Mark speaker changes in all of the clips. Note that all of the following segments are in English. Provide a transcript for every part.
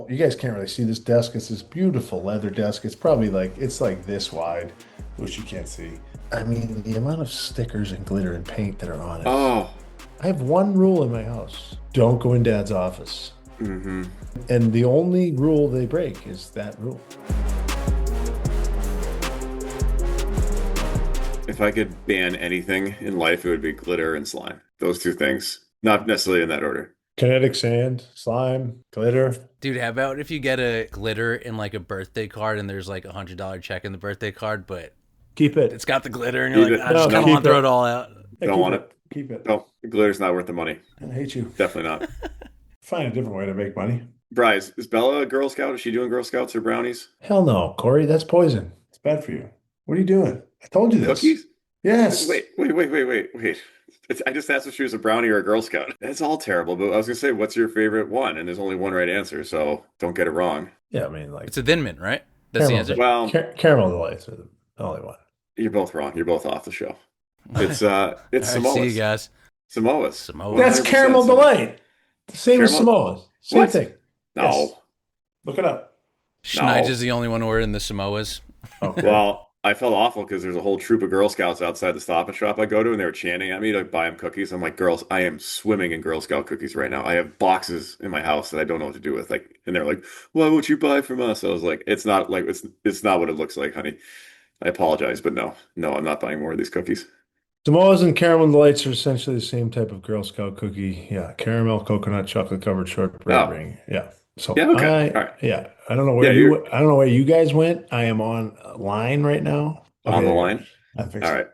Speaker 1: You guys can't really see this desk. It's this beautiful leather desk. It's probably it's like this wide, which you can't see. I mean, the amount of stickers and glitter and paint that are on it.
Speaker 2: Oh.
Speaker 1: I have one rule in my house. Don't go in Dad's office.
Speaker 2: Mm-hmm.
Speaker 1: And the only rule they break is that rule.
Speaker 2: If I could ban anything in life, it would be glitter and slime. Those two things. Not necessarily in that order.
Speaker 1: Kinetic sand, slime, glitter.
Speaker 3: Dude, how about if you get a glitter in like a birthday card and there's like $100 check in the birthday card, but
Speaker 1: Keep it.
Speaker 3: it's got the glitter and you're
Speaker 2: Keep
Speaker 3: like,
Speaker 2: it.
Speaker 3: I just
Speaker 2: No,
Speaker 3: kind of want
Speaker 1: keep
Speaker 3: to throw
Speaker 1: it.
Speaker 3: it all out.
Speaker 1: Hey,
Speaker 2: Don't
Speaker 1: keep
Speaker 2: want
Speaker 1: it.
Speaker 2: it.
Speaker 1: Keep it.
Speaker 2: No, the glitter's not worth the money.
Speaker 1: I hate you.
Speaker 2: Definitely not.
Speaker 1: Find a different way to make money.
Speaker 2: Bryce, is Bella a Girl Scout? Is she doing Girl Scouts or brownies?
Speaker 1: Hell no, Corey. That's poison. It's bad for you. What are you doing? I told you this.
Speaker 2: Cookies?
Speaker 1: Yes.
Speaker 2: Wait. I just asked if she was a brownie or a Girl Scout. That's all terrible, but I was going to say, what's your favorite one? And there's only one right answer, so don't get it wrong.
Speaker 1: Yeah, I mean, like
Speaker 3: It's a Thin Mint, right? That's the answer.
Speaker 2: Well,
Speaker 1: caramel delights are the only one.
Speaker 2: you're both wrong. You're both off the show. It's
Speaker 3: All right,
Speaker 2: Samoa's.
Speaker 3: see you guys.
Speaker 2: Samoa's.
Speaker 3: Samoa.
Speaker 1: That's
Speaker 2: 100%
Speaker 1: caramel delight. Same as
Speaker 2: Caramel-
Speaker 1: Samoa's. Same
Speaker 2: What?
Speaker 1: thing.
Speaker 2: No.
Speaker 1: Yes. Look it up.
Speaker 3: Schneider's the only one wearing the Samoas.
Speaker 1: Okay.
Speaker 2: Well, I felt awful because there's a whole troop of Girl Scouts outside the Stop and Shop I go to, and they were chanting at me to buy them cookies. I'm like, girls, I am swimming in Girl Scout cookies right now. I have boxes in my house that I don't know what to do with. And they're like, why won't you buy from us? I was like, it's not what it looks like, honey. I apologize, but no, I'm not buying more of these cookies.
Speaker 1: Samoa's and caramel delights are essentially the same type of Girl Scout cookie. Yeah, caramel, coconut, chocolate covered shortbread
Speaker 2: Oh.
Speaker 1: ring. Yeah. So
Speaker 2: Yeah, okay. All right.
Speaker 1: yeah, I don't know where
Speaker 2: Yeah,
Speaker 1: I don't know where you guys went. I am on a line right now.
Speaker 2: On the
Speaker 1: Okay,
Speaker 2: line.
Speaker 1: I fixed
Speaker 2: All
Speaker 1: it.
Speaker 2: right.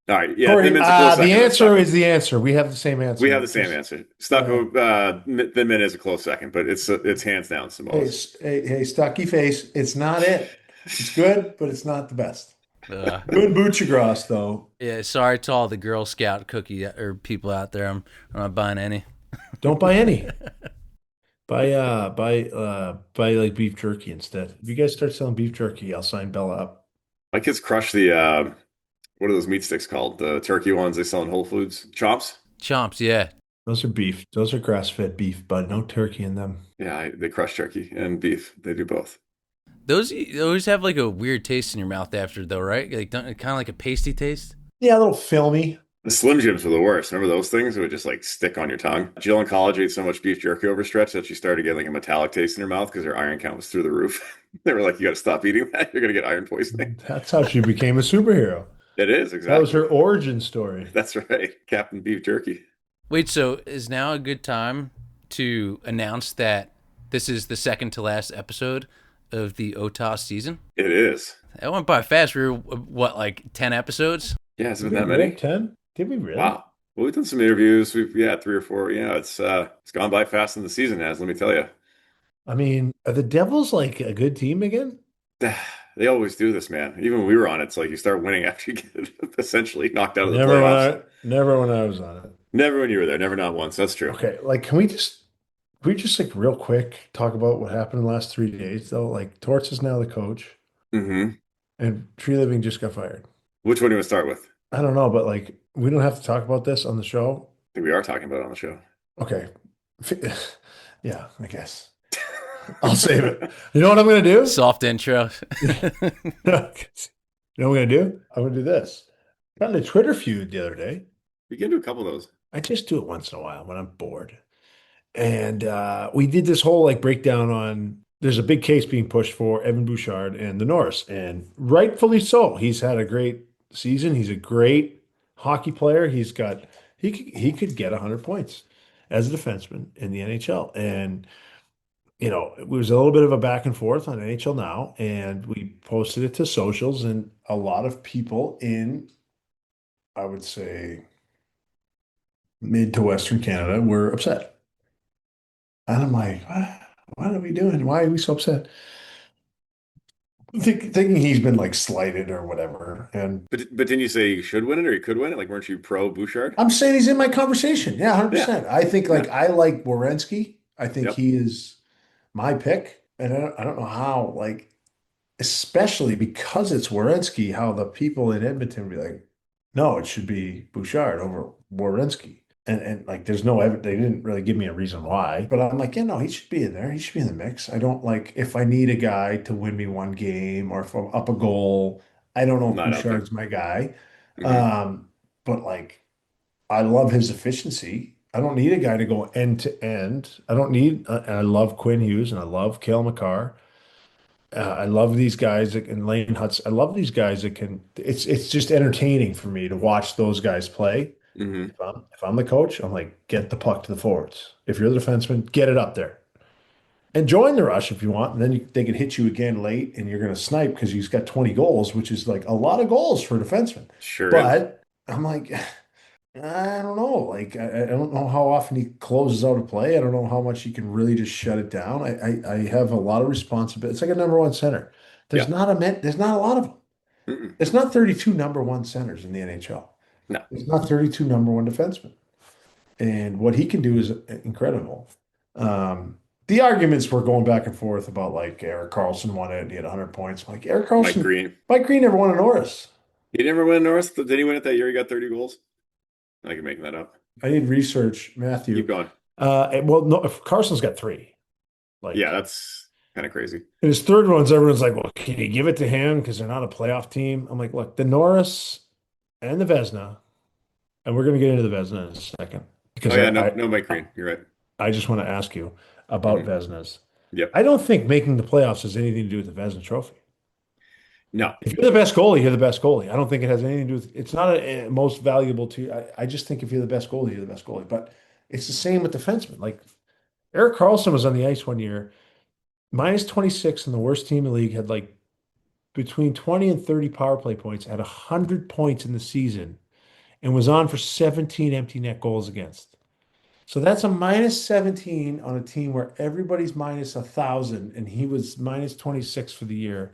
Speaker 2: All right. Yeah,
Speaker 1: Corey,
Speaker 2: Thin Mint's a close
Speaker 1: the
Speaker 2: second. Let's
Speaker 1: answer
Speaker 2: talk-
Speaker 1: is the answer. We have the same answer.
Speaker 2: We have the same answer. Thin Mint is a close second, but it's hands down
Speaker 1: Hey,
Speaker 2: Samoa's.
Speaker 1: hey, stocky face. It's not it. It's good, but it's not the best.
Speaker 3: Uh,
Speaker 1: Good Bouchard though.
Speaker 3: yeah, sorry to all the Girl Scout cookie or people out there. I'm not buying any.
Speaker 1: Don't buy any. Buy like beef jerky instead. If you guys start selling beef jerky, I'll sign Bella up.
Speaker 2: My kids crush the what are those meat sticks called? The turkey ones they sell in Whole Foods. Chomps?
Speaker 3: Chomps, yeah.
Speaker 1: Those are beef. Those are grass-fed beef, but no turkey in them.
Speaker 2: Yeah, they crush turkey and beef. They do both.
Speaker 3: Those you always have like a weird taste in your mouth after, though, right? Like kind of like a pasty taste.
Speaker 1: Yeah, a little filmy.
Speaker 2: The Slim Jims were the worst. Remember those things? It would just like stick on your tongue. Jill in college ate so much beef jerky overstretch that she started getting like a metallic taste in her mouth because her iron count was through the roof. They were like, you got to stop eating that. You're going to get iron poisoning.
Speaker 1: That's how she became a superhero.
Speaker 2: It is, exactly.
Speaker 1: That was her origin story.
Speaker 2: That's right. Captain Beef Jerky.
Speaker 3: Wait, so is now a good time to announce that this is the second to last episode of the OTAS season?
Speaker 2: It is.
Speaker 3: That went by fast. We were, what, like 10 episodes?
Speaker 2: Yeah, has it
Speaker 1: Did
Speaker 2: been
Speaker 1: we
Speaker 2: that many?
Speaker 1: 10? Did we really?
Speaker 2: Wow. Well, we've done some interviews. We've 3 or 4. Yeah, it's gone by fast in the season has, let me tell you.
Speaker 1: I mean, are the Devils like a good team again?
Speaker 2: They always do this, man. Even when we were on it, it's like you start winning after you get essentially knocked out of the
Speaker 1: Never
Speaker 2: playoffs.
Speaker 1: never when I was on it.
Speaker 2: Never when you were there. Never not once. That's true.
Speaker 1: Okay, like can we just like real quick talk about what happened in the last 3 days though? Like Torts is now the coach
Speaker 2: Mm-hmm.
Speaker 1: and Tree Living just got fired.
Speaker 2: Which one do you want to start with?
Speaker 1: I don't know, but like we don't have to talk about this on the show.
Speaker 2: I think we are talking about it on the show.
Speaker 1: Okay. Yeah, I guess. I'll save it. You know what I'm gonna do?
Speaker 3: Soft intro.
Speaker 1: You know what I'm gonna do? I'm gonna do this. Got in a Twitter feud the other day.
Speaker 2: We can do a couple of those.
Speaker 1: I just do it once in a while when I'm bored. And we did this whole like breakdown on there's a big case being pushed for Evan Bouchard and the Norris, and rightfully so. He's had a great season. He's a great hockey player. He could get 100 points as a defenseman in the NHL. And it was a little bit of a back and forth on NHL Now, and we posted it to socials, and a lot of people in, I would say, mid to Western Canada were upset. And I'm like, what are we doing? Why are we so upset? Thinking he's been like slighted or whatever. And
Speaker 2: But didn't you say you should win it or you could win it? Like, weren't you pro Bouchard?
Speaker 1: I'm saying he's in my conversation. Yeah, 100%. I think
Speaker 2: Yeah.
Speaker 1: I like Werenski. I think
Speaker 2: Yep.
Speaker 1: he is my pick. And I don't know how, like, especially because it's Werenski, how the people in Edmonton be like, no, it should be Bouchard over Werenski. And like there's no evidence, they didn't really give me a reason why, but I'm like, he should be in there. He should be in the mix. I don't like if I need a guy to win me one game or if I'm up a goal, I don't know if
Speaker 2: Not out there.
Speaker 1: Bouchard's my guy.
Speaker 2: Hmm.
Speaker 1: Um, but like I love his efficiency. I don't need a guy to go end to end. I don't need, and I love Quinn Hughes and I love Cale McCarr. I love these guys and Lane Hutz. I love these guys that can. It's just entertaining for me to watch those guys play.
Speaker 2: Hmm.
Speaker 1: If I'm the coach, I'm like, get the puck to the forwards. If you're the defenseman, get it up there and join the rush if you want. And then they can hit you again late, and you're going to snipe because he's got 20 goals, which is like a lot of goals for a defenseman.
Speaker 2: Sure is.
Speaker 1: But I'm like, I don't know. Like, I don't know how often he closes out a play. I don't know how much he can really just shut it down. I have a lot of responsibility. It's like a number one center.
Speaker 2: Yeah.
Speaker 1: There's not a lot of them.
Speaker 2: Mm-mm.
Speaker 1: There's not 32 number one centers in the NHL.
Speaker 2: No.
Speaker 1: There's not 32 number one defensemen. And what he can do is incredible. The arguments were going back and forth about like Eric Carlson won it and he had 100 points. I'm like Eric
Speaker 2: Mike
Speaker 1: Carlson,
Speaker 2: Green.
Speaker 1: Mike Green never won a Norris.
Speaker 2: He never win Norris. Did he win it that year? He got 30 goals. I can make that up.
Speaker 1: I need research,
Speaker 2: Keep
Speaker 1: Matthew.
Speaker 2: going.
Speaker 1: Well, no, if Carson's got three.
Speaker 2: Yeah,
Speaker 1: Like
Speaker 2: that's kind of crazy.
Speaker 1: in his third ones, everyone's like, well, can you give it to him because they're not a playoff team? I'm like, look, the Norris and the Vezina, and we're going to get into the Vezina in a second
Speaker 2: Oh
Speaker 1: because
Speaker 2: yeah, no, no Mike Green. You're right.
Speaker 1: I just want to ask you about
Speaker 2: Hmm.
Speaker 1: Vezinas.
Speaker 2: Yep.
Speaker 1: I don't think making the playoffs has anything to do with the Vezina Trophy.
Speaker 2: No.
Speaker 1: If you're the best goalie, you're the best goalie. I don't think it has anything to do with it's not a most valuable to I just think if you're the best goalie, you're the best goalie. But it's the same with defensemen. Like Eric Carlson was on the ice one year, minus 26 in the worst team in the league, had like between 20 and 30 power play points, had 100 points in the season, and was on for 17 empty net goals against. So that's a minus 17 on a team where everybody's minus 1,000, and he was minus 26 for the year.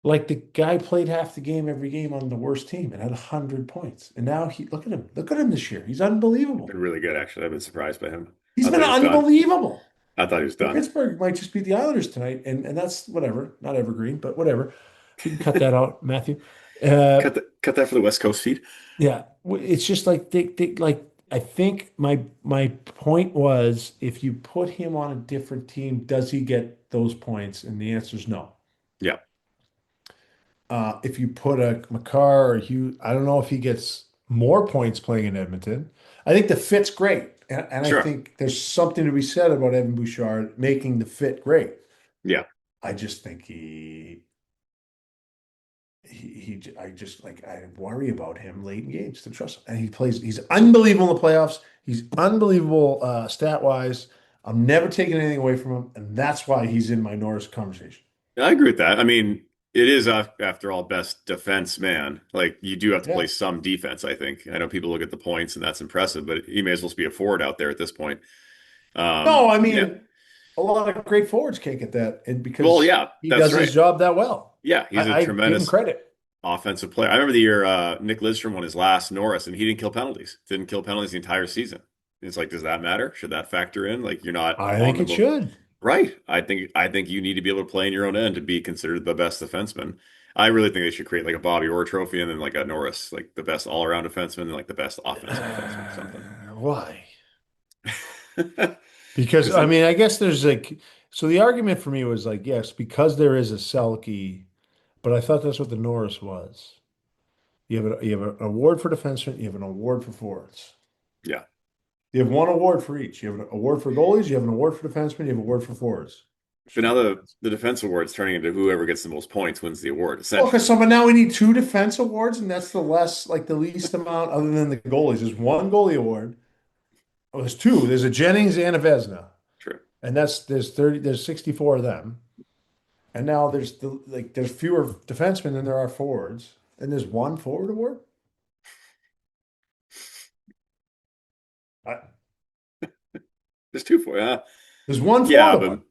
Speaker 1: Like the guy played half the game every game on the worst team and had 100 points. And now he look at him. Look at him this year. He's unbelievable.
Speaker 2: Been really good actually. I've been surprised by him.
Speaker 1: He's
Speaker 2: I
Speaker 1: been
Speaker 2: thought he was done.
Speaker 1: unbelievable.
Speaker 2: I thought he was done.
Speaker 1: Pittsburgh might just beat the Islanders tonight, and that's whatever. Not evergreen, but whatever. We can cut that out, Matthew.
Speaker 2: Cut that for the West Coast feed.
Speaker 1: Yeah, it's just like like I think my point was if you put him on a different team, does he get those points? And the answer is no.
Speaker 2: Yeah.
Speaker 1: If you put a McCarr or Hugh, I don't know if he gets more points playing in Edmonton. I think the fit's great. And I
Speaker 2: Sure.
Speaker 1: think there's something to be said about Evan Bouchard making the fit great.
Speaker 2: Yeah.
Speaker 1: I just think I just like, I worry about him late in games to trust him. And he's unbelievable in the playoffs. He's unbelievable stat wise. I'm never taking anything away from him. And that's why he's in my Norris conversation.
Speaker 2: I agree with that. I mean, it is after all best defense man. Like you do have to
Speaker 1: Yeah.
Speaker 2: play some defense, I think. I know people look at the points and that's impressive, but he may as well be a forward out there at this point.
Speaker 1: No, I
Speaker 2: Yeah.
Speaker 1: mean, a lot of great forwards can't get that, and
Speaker 2: Well,
Speaker 1: because
Speaker 2: yeah,
Speaker 1: he
Speaker 2: that's
Speaker 1: does
Speaker 2: right.
Speaker 1: his job that well.
Speaker 2: Yeah, he's a
Speaker 1: I give him
Speaker 2: tremendous
Speaker 1: credit.
Speaker 2: offensive player. I remember the year Nick Lidstrom won his last Norris and he didn't kill penalties. Didn't kill penalties the entire season. It's like, does that matter? Should that factor in? Like you're not
Speaker 1: I
Speaker 2: on
Speaker 1: think
Speaker 2: the
Speaker 1: it should.
Speaker 2: right. I think you need to be able to play in your own end to be considered the best defenseman. I really think they should create like a Bobby Orr trophy and then like a Norris, like the best all-around defenseman and like the best offensive defenseman, something.
Speaker 1: Why? Because
Speaker 2: Because
Speaker 1: I mean, I guess there's like so the argument for me was like, yes, because there is a Selke, but I thought that's what the Norris was. You have an award for defensemen, you have an award for forwards.
Speaker 2: yeah.
Speaker 1: You have one award for each. You have an award for goalies, you have an award for defensemen, you have an award for forwards.
Speaker 2: But now the defense award's turning into whoever gets the most points wins the award,
Speaker 1: Well,
Speaker 2: essentially.
Speaker 1: because so but now we need two defense awards, and that's the least amount other than the goalies. There's one goalie award. Oh, there's two. There's a Jennings and a Vezina.
Speaker 2: True.
Speaker 1: And there's 64 of them. And now there's fewer defensemen than there are forwards. And there's one forward award. I,
Speaker 2: There's two for
Speaker 1: there's one
Speaker 2: yeah,
Speaker 1: forward
Speaker 2: but
Speaker 1: award.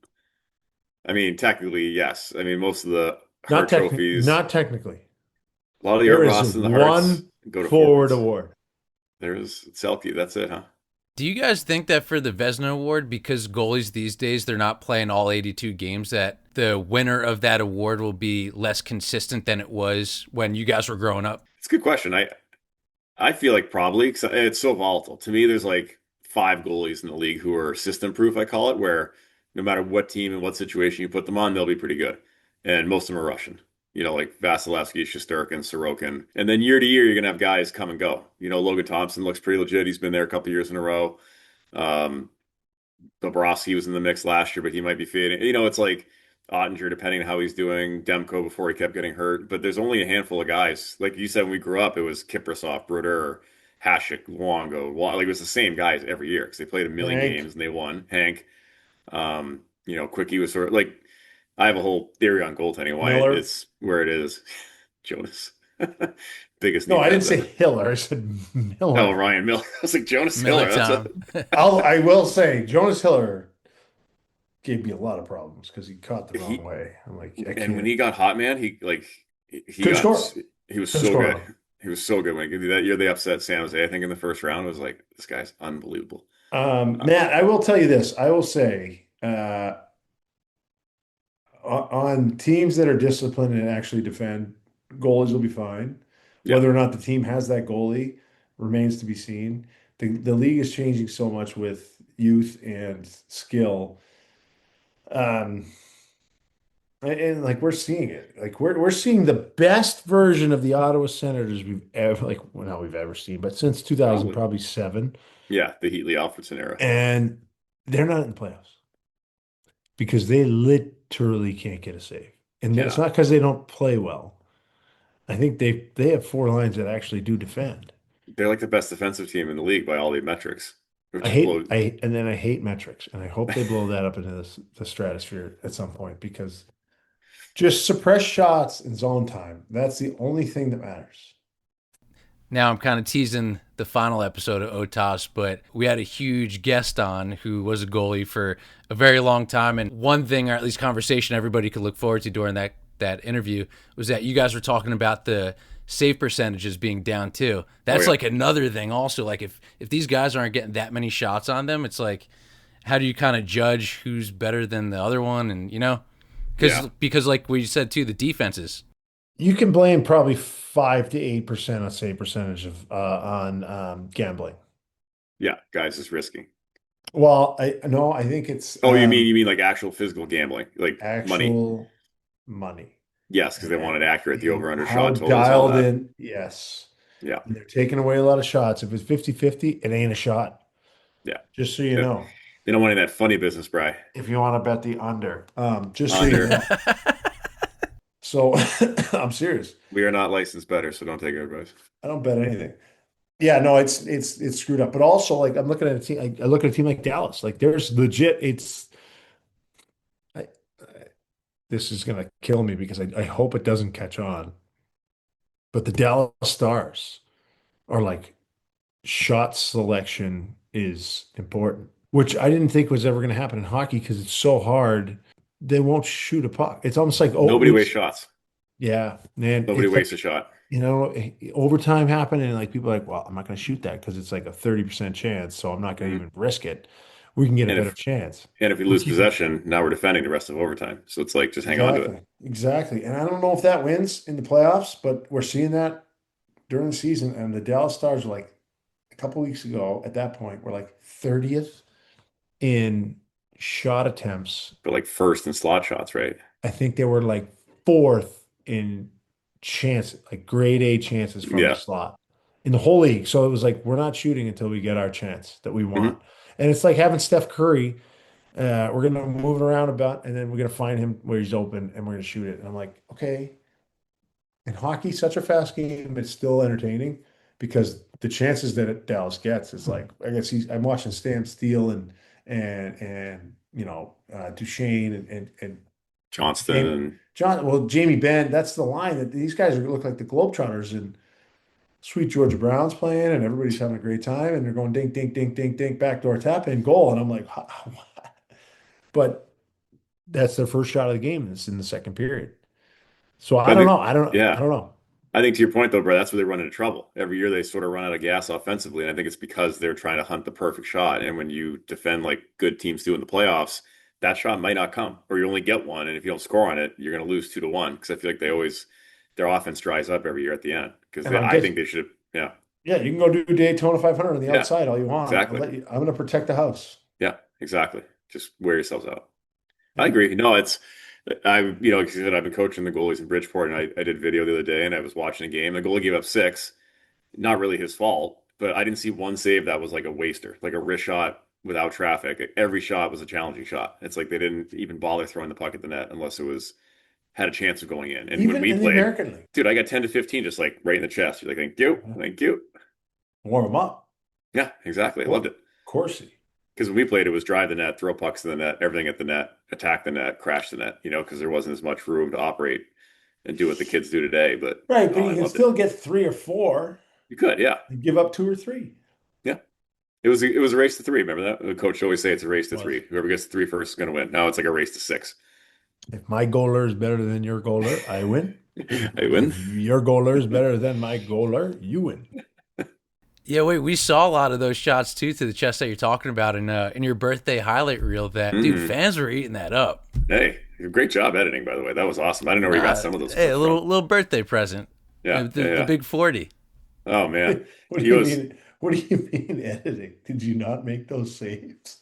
Speaker 2: I mean technically, yes. I mean most of the Hart
Speaker 1: Not
Speaker 2: trophies,
Speaker 1: technically.
Speaker 2: a lot of the Art
Speaker 1: There is
Speaker 2: Ross and the Harts
Speaker 1: one
Speaker 2: go to
Speaker 1: forward
Speaker 2: forwards.
Speaker 1: award.
Speaker 2: There's Selke, that's it, huh?
Speaker 3: Do you guys think that for the Vezina Award, because goalies these days, they're not playing all 82 games, that the winner of that award will be less consistent than it was when you guys were growing up?
Speaker 2: It's a good question. I feel like probably 'cause it's so volatile. To me, there's like five goalies in the league who are system proof, I call it, where no matter what team and what situation you put them on, they'll be pretty good. And most of them are Russian. Like Vasilevsky, Shesterkin, Sorokin. And then year to year, you're gonna have guys come and go. Logan Thompson looks pretty legit. He's been there a couple years in a row. Um, Bobrovsky was in the mix last year, but he might be fading. It's like Ottinger, depending on how he's doing, Demko before he kept getting hurt. But there's only a handful of guys. Like you said, when we grew up, it was Kiprasov, Brodeur, Hasek, Luongo. Like it was the same guys every year because they played a million
Speaker 1: Hank.
Speaker 2: games and they won. Hank, Quickie was sort of like I have a whole theory on goaltending why
Speaker 1: Miller.
Speaker 2: it's where it is. Jonas, biggest
Speaker 1: No,
Speaker 2: knee
Speaker 1: I didn't
Speaker 2: pads
Speaker 1: say
Speaker 2: ever.
Speaker 1: Hiller. I said
Speaker 2: Oh,
Speaker 1: Miller.
Speaker 2: Ryan Miller. I was like Jonas
Speaker 3: Miller
Speaker 2: Hiller.
Speaker 3: time.
Speaker 1: I will say Jonas Hiller gave me a lot of problems because he caught the wrong
Speaker 2: He
Speaker 1: way. I'm like, I
Speaker 2: And when
Speaker 1: can't.
Speaker 2: he got hot, man, he
Speaker 1: Couldn't
Speaker 2: got
Speaker 1: score.
Speaker 2: he was
Speaker 1: Couldn't
Speaker 2: so
Speaker 1: score
Speaker 2: good.
Speaker 1: though.
Speaker 2: He was so good when that year they upset San Jose. I think in the first round, it was like this guy's unbelievable.
Speaker 1: Matt, I will tell you this. I will say, on teams that are disciplined and actually defend, goalies will be fine.
Speaker 2: Yeah,
Speaker 1: Whether or not the team has that goalie remains to be seen. The league is changing so much with youth and skill. Um, and like we're seeing it. Like we're seeing the best version of the Ottawa Senators we've ever like well, not we've ever seen, but since 2000,
Speaker 2: probably.
Speaker 1: probably seven.
Speaker 2: Yeah, the Heatley Alfredson era.
Speaker 1: And they're not in the playoffs because they literally can't get a save. And it's
Speaker 2: Yeah,
Speaker 1: not because they don't play well. I think they have four lines that actually do defend.
Speaker 2: they're like the best defensive team in the league by all the metrics,
Speaker 1: I
Speaker 2: which
Speaker 1: hate
Speaker 2: blows.
Speaker 1: I and then I hate metrics, and I hope they blow that up into the stratosphere at some point because just suppress shots in zone time. That's the only thing that matters.
Speaker 3: Now I'm kind of teasing the final episode of OTAS, but we had a huge guest on who was a goalie for a very long time. And one thing, or at least conversation everybody could look forward to during that interview was that you guys were talking about the save percentages being down too.
Speaker 2: Oh
Speaker 3: That's
Speaker 2: yeah,
Speaker 3: like another thing also. Like if these guys aren't getting that many shots on them, it's like, how do you kind of judge who's better than the other one? And
Speaker 2: yeah,
Speaker 3: because like we said too, the defenses.
Speaker 1: You can blame probably 5 to 8% on save percentage of on gambling.
Speaker 2: yeah. Guys, it's risky.
Speaker 1: Well, I no, I think it's
Speaker 2: Oh, you mean like actual physical gambling, like money?
Speaker 1: actual money
Speaker 2: Yes, because they wanted
Speaker 1: and
Speaker 2: accurate, the over under
Speaker 1: how
Speaker 2: shot totals, all
Speaker 1: dialed
Speaker 2: that.
Speaker 1: in. Yes.
Speaker 2: Yeah,
Speaker 1: And they're taking away a lot of shots. If it's 50-50, it ain't a shot.
Speaker 2: yeah.
Speaker 1: Just so you
Speaker 2: They
Speaker 1: know.
Speaker 2: they don't want any of that funny business, Bry.
Speaker 1: If you want to bet the under. Just so you
Speaker 2: Under.
Speaker 1: know. So I'm serious.
Speaker 2: We are not licensed better, so don't take our advice.
Speaker 1: I don't bet anything. Yeah, no, it's screwed up. But also, like I'm looking at a team. I look at a team like Dallas. Like there's legit. I, this is gonna kill me because I hope it doesn't catch on. But the Dallas Stars are like shot selection is important, which I didn't think was ever going to happen in hockey because it's so hard. They won't shoot a puck. It's almost like oh,
Speaker 2: Nobody wastes shots.
Speaker 1: yeah, man.
Speaker 2: Nobody
Speaker 1: It's
Speaker 2: wastes a
Speaker 1: like
Speaker 2: shot.
Speaker 1: overtime happened, and like people are like, well, I'm not going to shoot that because it's like a 30% chance, so I'm not going to
Speaker 2: Mhm.
Speaker 1: even risk it. We can get a
Speaker 2: And
Speaker 1: better
Speaker 2: if
Speaker 1: chance.
Speaker 2: and if we
Speaker 1: We're
Speaker 2: lose
Speaker 1: keeping
Speaker 2: possession, now we're defending the rest of overtime. So it's like just hang on to it.
Speaker 1: exactly. And I don't know if that wins in the playoffs, but we're seeing that during the season. And the Dallas Stars were like a couple weeks ago at that point, were like 30th in shot attempts.
Speaker 2: But like first and slot shots, right?
Speaker 1: I think they were like fourth in chances, like grade A chances from the
Speaker 2: Yeah.
Speaker 1: slot in the whole league. So it was like, we're not shooting until we get our chance that we want.
Speaker 2: Hmm.
Speaker 1: And it's like having Steph Curry. We're going to move it around about, and then we're going to find him where he's open and we're going to shoot it. And I'm like, okay. And hockey, such a fast game, it's still entertaining because the chances that Dallas gets is like, I guess I'm watching Stan Steele and Duchesne and
Speaker 2: Johnston
Speaker 1: Jamie
Speaker 2: and
Speaker 1: John. Well, Jamie Benn. That's the line that these guys look like the Globetrotters and sweet Georgia Brown's playing and everybody's having a great time and they're going dink dink dink dink dink backdoor tap in goal and I'm like, but that's their first shot of the game. It's in the second period. So I
Speaker 2: but
Speaker 1: don't
Speaker 2: the,
Speaker 1: know. I
Speaker 2: yeah.
Speaker 1: don't know.
Speaker 2: I think to your point though, bro, that's where they run into trouble. Every year they sort of run out of gas offensively, and I think it's because they're trying to hunt the perfect shot. And when you defend like good teams do in the playoffs, that shot might not come, or you only get one. And if you don't score on it, you're going to lose 2-1. Because I feel like their offense dries up every year at the end. Because
Speaker 1: And I'll
Speaker 2: I
Speaker 1: get
Speaker 2: think they should have, yeah.
Speaker 1: Yeah, you can go do Daytona 500 on the
Speaker 2: Yeah,
Speaker 1: outside all you want.
Speaker 2: exactly.
Speaker 1: I'm going to protect the house.
Speaker 2: Yeah, exactly. Just wear yourselves out. I
Speaker 1: Yeah.
Speaker 2: agree. No, because I've been coaching the goalies in Bridgeport, and I did video the other day, and I was watching a game. The goalie gave up six, not really his fault, but I didn't see one save that was like a waster, like a wrist shot without traffic. Every shot was a challenging shot. It's like they didn't even bother throwing the puck at the net unless it was had a chance of going in. And when
Speaker 1: Even
Speaker 2: we
Speaker 1: in the
Speaker 2: played,
Speaker 1: American League,
Speaker 2: dude, I got 10 to 15 just like right in the chest. You're like, thank you,
Speaker 1: yeah.
Speaker 2: thank you.
Speaker 1: Warm them up.
Speaker 2: Yeah, exactly. I loved
Speaker 1: Of
Speaker 2: it.
Speaker 1: course.
Speaker 2: Because when we played, it was drive the net, throw pucks to the net, everything at the net, attack the net, crash the net, because there wasn't as much room to operate and do what the kids do today. But
Speaker 1: Right, but
Speaker 2: oh,
Speaker 1: you
Speaker 2: I
Speaker 1: can
Speaker 2: loved it.
Speaker 1: still get three or four
Speaker 2: You could, yeah.
Speaker 1: and give up two or three.
Speaker 2: Yeah. It was a race to three. Remember that? The coach always say it's a race to
Speaker 1: Was.
Speaker 2: three. Whoever gets to three first is going to win. Now it's like a race to six.
Speaker 1: If my goaler is better than your goaler, I win.
Speaker 2: I
Speaker 1: If
Speaker 2: win.
Speaker 1: your goaler is better than my goaler, you win.
Speaker 3: Yeah, wait, we saw a lot of those shots too to the chest that you're talking about in your birthday highlight reel. That dude,
Speaker 2: Hmm.
Speaker 3: fans were eating that up.
Speaker 2: Hey, great job editing, by the way. That was awesome. I didn't know where you got some of those
Speaker 3: Hey, a
Speaker 2: clips from.
Speaker 3: little birthday present.
Speaker 2: Yeah,
Speaker 3: The,
Speaker 2: yeah,
Speaker 3: the
Speaker 2: yeah.
Speaker 3: big 40.
Speaker 2: Oh man,
Speaker 1: What do
Speaker 2: he
Speaker 1: you
Speaker 2: was.
Speaker 1: mean? What do you mean editing? Did you not make those saves?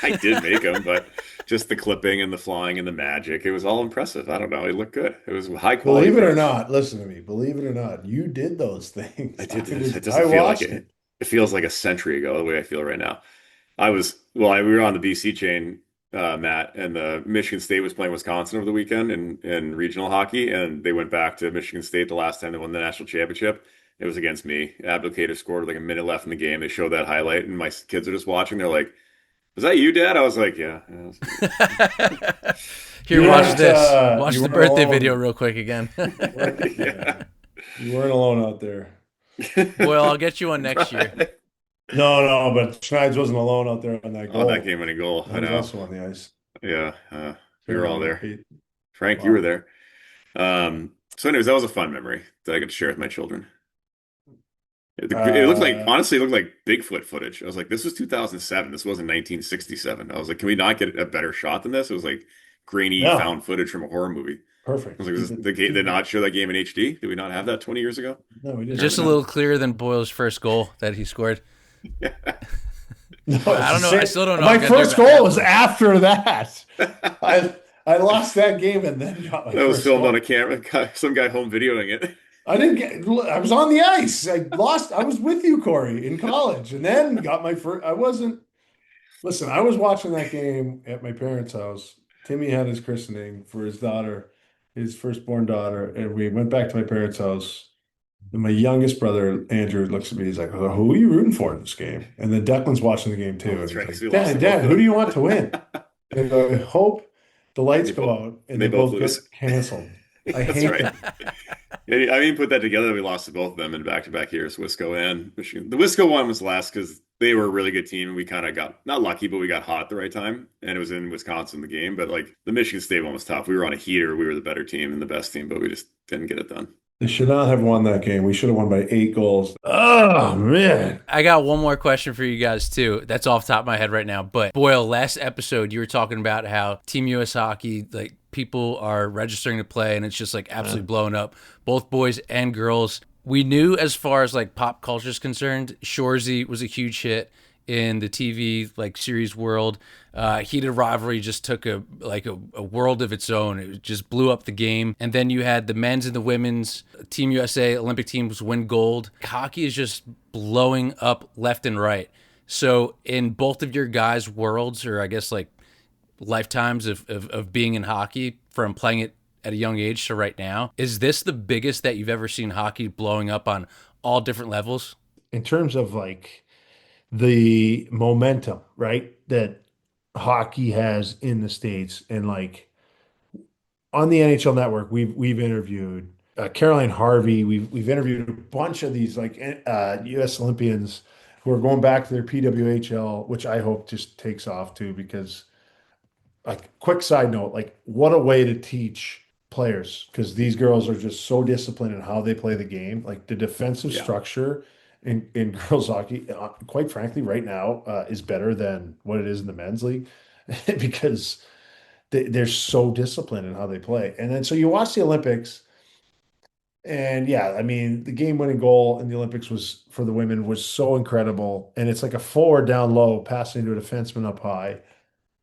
Speaker 2: I did make him, but just the clipping and the flying and the magic, it was all impressive. I don't know. He looked good. It was high quality
Speaker 1: Believe it or
Speaker 2: footage.
Speaker 1: not, listen to me. Believe it or not, you did those things.
Speaker 2: I did this. It
Speaker 1: I
Speaker 2: doesn't feel like
Speaker 1: watched
Speaker 2: it.
Speaker 1: it.
Speaker 2: It feels like a century ago, the way I feel right now. We were on the BC chain, Matt, and the Michigan State was playing Wisconsin over the weekend in regional hockey, and they went back to Michigan State the last time they won the national championship. It was against me. Abdicator scored with like a minute left in the game. They showed that highlight, and my kids are just watching. They're like, "Was that you, Dad?" I was like, "Yeah." Yeah, that was me."
Speaker 3: Here,
Speaker 1: You
Speaker 3: watch
Speaker 1: weren't
Speaker 3: this. Watch
Speaker 1: you
Speaker 3: the
Speaker 1: weren't
Speaker 3: birthday video
Speaker 1: alone.
Speaker 3: real quick again.
Speaker 1: You weren't, yeah.
Speaker 2: Yeah.
Speaker 1: You weren't alone out there.
Speaker 3: Boyle, I'll get you one next year.
Speaker 2: Right.
Speaker 1: No, but Schneider wasn't alone out there on that
Speaker 2: On that
Speaker 1: goal.
Speaker 2: game-winning goal.
Speaker 1: I
Speaker 2: I
Speaker 1: was
Speaker 2: know.
Speaker 1: also on the ice.
Speaker 2: Yeah, we were all
Speaker 1: Apparently,
Speaker 2: there. Frank, you were
Speaker 1: wow.
Speaker 2: there. So anyways, that was a fun memory that I got to share with my children. It looked like,
Speaker 1: Uh,
Speaker 2: honestly, it looked like Bigfoot footage. I was like, this was 2007. This wasn't 1967. I was like, can we not get a better shot than this? It was like grainy
Speaker 1: no,
Speaker 2: found footage from a horror movie. I was
Speaker 1: perfect.
Speaker 2: like,
Speaker 1: Keep it.
Speaker 2: the game,
Speaker 1: Keep
Speaker 2: did
Speaker 1: it.
Speaker 2: not show that game in HD? Did we not have that 20 years ago?
Speaker 1: No, we didn't.
Speaker 3: Just
Speaker 2: Apparently
Speaker 3: a
Speaker 2: not.
Speaker 3: little clearer than Boyle's first goal that he scored.
Speaker 2: Yeah.
Speaker 1: No,
Speaker 3: But
Speaker 1: it's
Speaker 3: I
Speaker 1: the
Speaker 3: don't know. I
Speaker 1: same.
Speaker 3: still don't know.
Speaker 1: My
Speaker 3: I'm gonna do
Speaker 1: first
Speaker 3: about that
Speaker 1: goal was
Speaker 3: one.
Speaker 1: after that. I lost that game and then got my
Speaker 2: That was
Speaker 1: first
Speaker 2: filmed on a
Speaker 1: goal.
Speaker 2: camera. Some guy home videoing it.
Speaker 1: I didn't get. I was on the ice. I lost. I was with you, Corey, in college, and then got my first. I wasn't. Listen, I was watching that game at my parents' house. Timmy had his christening for his daughter, his firstborn daughter, and we went back to my parents' house. And my youngest brother, Andrew, looks at me. He's like, "Oh, who are you rooting for in this game?" And then Declan's watching the game
Speaker 2: Oh,
Speaker 1: too, and
Speaker 2: that's
Speaker 1: he's
Speaker 2: right, because
Speaker 1: like,
Speaker 2: we lost to both
Speaker 1: Dad,
Speaker 2: of
Speaker 1: who do
Speaker 2: them.
Speaker 1: you want to win?" And I hope the lights
Speaker 2: They
Speaker 1: go
Speaker 2: both
Speaker 1: out and
Speaker 2: they
Speaker 1: they
Speaker 2: both
Speaker 1: both
Speaker 2: lose.
Speaker 1: get canceled. I
Speaker 2: That's
Speaker 1: hate
Speaker 2: right.
Speaker 1: them.
Speaker 2: Yeah, I mean, put that together. We lost to both of them in back-to-back years, Wisco and Michigan. The Wisco one was last because they were a really good team, and we kind of got not lucky, but we got hot at the right time, and it was in Wisconsin the game. But like the Michigan State one was tough. We were on a heater. We were the better team and the best team, but we just didn't get it done.
Speaker 1: They should not have won that game. We should have won by 8 goals. Oh man.
Speaker 3: I got one more question for you guys too. That's off the top of my head right now. But Boyle, last episode you were talking about how Team US Hockey, like people are registering to play, and it's just like absolutely blowing up, both boys and girls. We knew as far as like pop culture is concerned, Shoresy was a huge hit in the TV like series world. Heated Rivalry just took a world of its own. It just blew up the game. And then you had the men's and the women's Team USA Olympic teams win gold. Hockey is just blowing up left and right. So in both of your guys' worlds, or I guess like lifetimes of being in hockey, from playing it at a young age to right now, is this the biggest that you've ever seen hockey blowing up on all different levels?
Speaker 1: In terms of like the momentum, right, that hockey has in the States and like on the NHL Network, we've interviewed Caroline Harvey. We've interviewed a bunch of these like U.S. Olympians who are going back to their PWHL, which I hope just takes off too. Because like, quick side note, like what a way to teach players because these girls are just so disciplined in how they play the game. Like the defensive
Speaker 2: Yeah.
Speaker 1: structure in girls hockey, quite frankly, right now is better than what it is in the men's league because they're so disciplined in how they play. And then so you watch the Olympics, And yeah, I mean, the game-winning goal in the Olympics was for the women was so incredible. And it's like a forward down low, passing to a defenseman up high.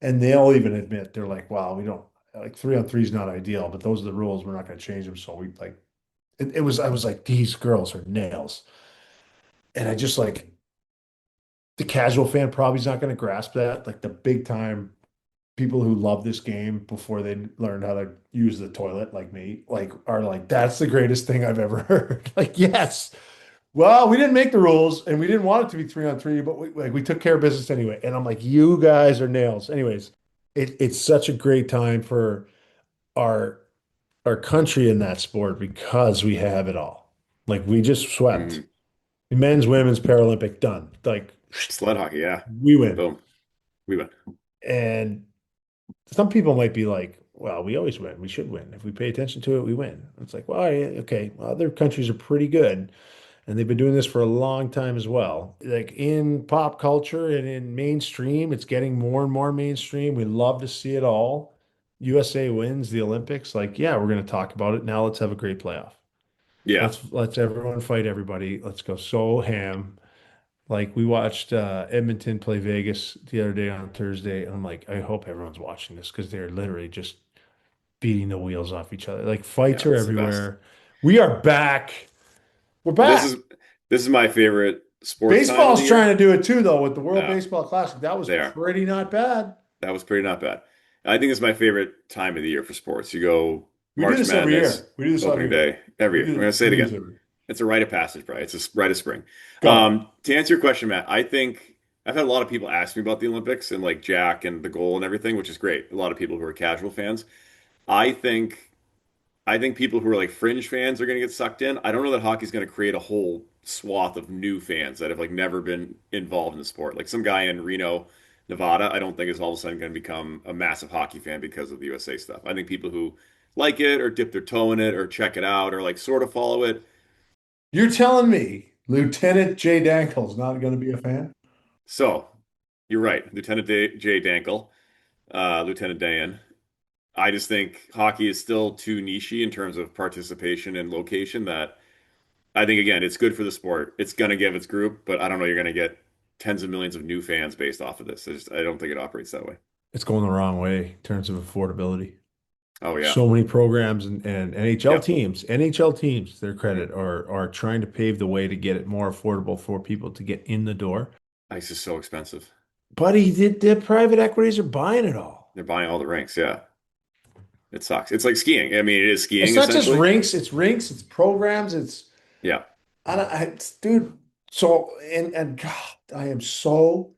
Speaker 1: And they'll even admit they're like, wow, we don't like 3-on-3 is not ideal, but those are the rules. We're not going to change them. So we like it was I was like, these girls are nails. And I just like the casual fan probably is not going to grasp that. Like the big time people who love this game before they learned how to use the toilet, like me, like are like, that's the greatest thing I've ever heard. Like, yes. Well, we didn't make the rules and we didn't want it to be 3-on-3, but we took care of business anyway. And I'm like, you guys are nails. Anyways, it's such a great time for our our country in that sport because we have it all. Like we just swept.
Speaker 2: Mhm.
Speaker 1: Men's, women's, Paralympic, done. Like
Speaker 2: Sled hockey, yeah.
Speaker 1: we win.
Speaker 2: Boom. We went.
Speaker 1: And some people might be like, well, we always win. We should win. If we pay attention to it, we win. It's like, well, yeah, okay, well, other countries are pretty good. And they've been doing this for a long time as well. Like in pop culture and in mainstream, it's getting more and more mainstream. We love to see it all. USA wins the Olympics. Like, yeah, we're going to talk about it. Now let's have a great playoff.
Speaker 2: Yeah.
Speaker 1: Let's everyone fight everybody. Let's go so ham. Like we watched Edmonton play Vegas the other day on Thursday, and I'm like, I hope everyone's watching this because they're literally just beating the wheels off each other. Like
Speaker 2: Yeah,
Speaker 1: fights are
Speaker 2: it's the best.
Speaker 1: everywhere. We are back. We're
Speaker 2: This
Speaker 1: back.
Speaker 2: is this is my favorite sports time of the
Speaker 1: Baseball's
Speaker 2: year.
Speaker 1: trying to do it too, though, with the World
Speaker 2: Yeah,
Speaker 1: Baseball Classic. That was
Speaker 2: they are.
Speaker 1: pretty not bad.
Speaker 2: That was pretty not bad. I think it's my favorite time of the year for sports. You go
Speaker 1: We do
Speaker 2: March
Speaker 1: this every
Speaker 2: Madness,
Speaker 1: year. We do this every
Speaker 2: opening
Speaker 1: year.
Speaker 2: day, every year. I'm going to say
Speaker 1: We
Speaker 2: it
Speaker 1: do this
Speaker 2: again.
Speaker 1: every year.
Speaker 2: It's a rite of passage, Brian. It's a rite of spring.
Speaker 1: Go.
Speaker 2: To answer your question, Matt, I think I've had a lot of people ask me about the Olympics and like Jack and the goal and everything, which is great. A lot of people who are casual fans. I think I think people who are like fringe fans are going to get sucked in. I don't know that hockey's going to create a whole swath of new fans that have like never been involved in the sport. Like some guy in Reno, Nevada, I don't think is all of a sudden going to become a massive hockey fan because of the USA stuff. I think people who like it or dip their toe in it or check it out or like sort of follow it.
Speaker 1: You're telling me Lieutenant Jay Dankel's not going to be a fan?
Speaker 2: So you're right, Jay Dankel, Lieutenant Dan. I just think hockey is still too nichey in terms of participation and location that I think again, it's good for the sport. It's gonna give its group, but I don't know you're gonna get tens of millions of new fans based off of this. I don't think it operates that way.
Speaker 1: It's going the wrong way in terms of affordability.
Speaker 2: Oh yeah.
Speaker 1: So many programs and
Speaker 2: Yep.
Speaker 1: NHL teams, their
Speaker 2: Mhm.
Speaker 1: credit, are trying to pave the way to get it more affordable for people to get in the door.
Speaker 2: Ice is so expensive.
Speaker 1: But the private equities are buying it all.
Speaker 2: They're buying all the rinks. Yeah. It sucks. It's like skiing. I mean, it is
Speaker 1: It's
Speaker 2: skiing
Speaker 1: not just
Speaker 2: essentially.
Speaker 1: rinks, it's programs, it's
Speaker 2: Yeah.
Speaker 1: I don't I, it's, dude. So and God, I am so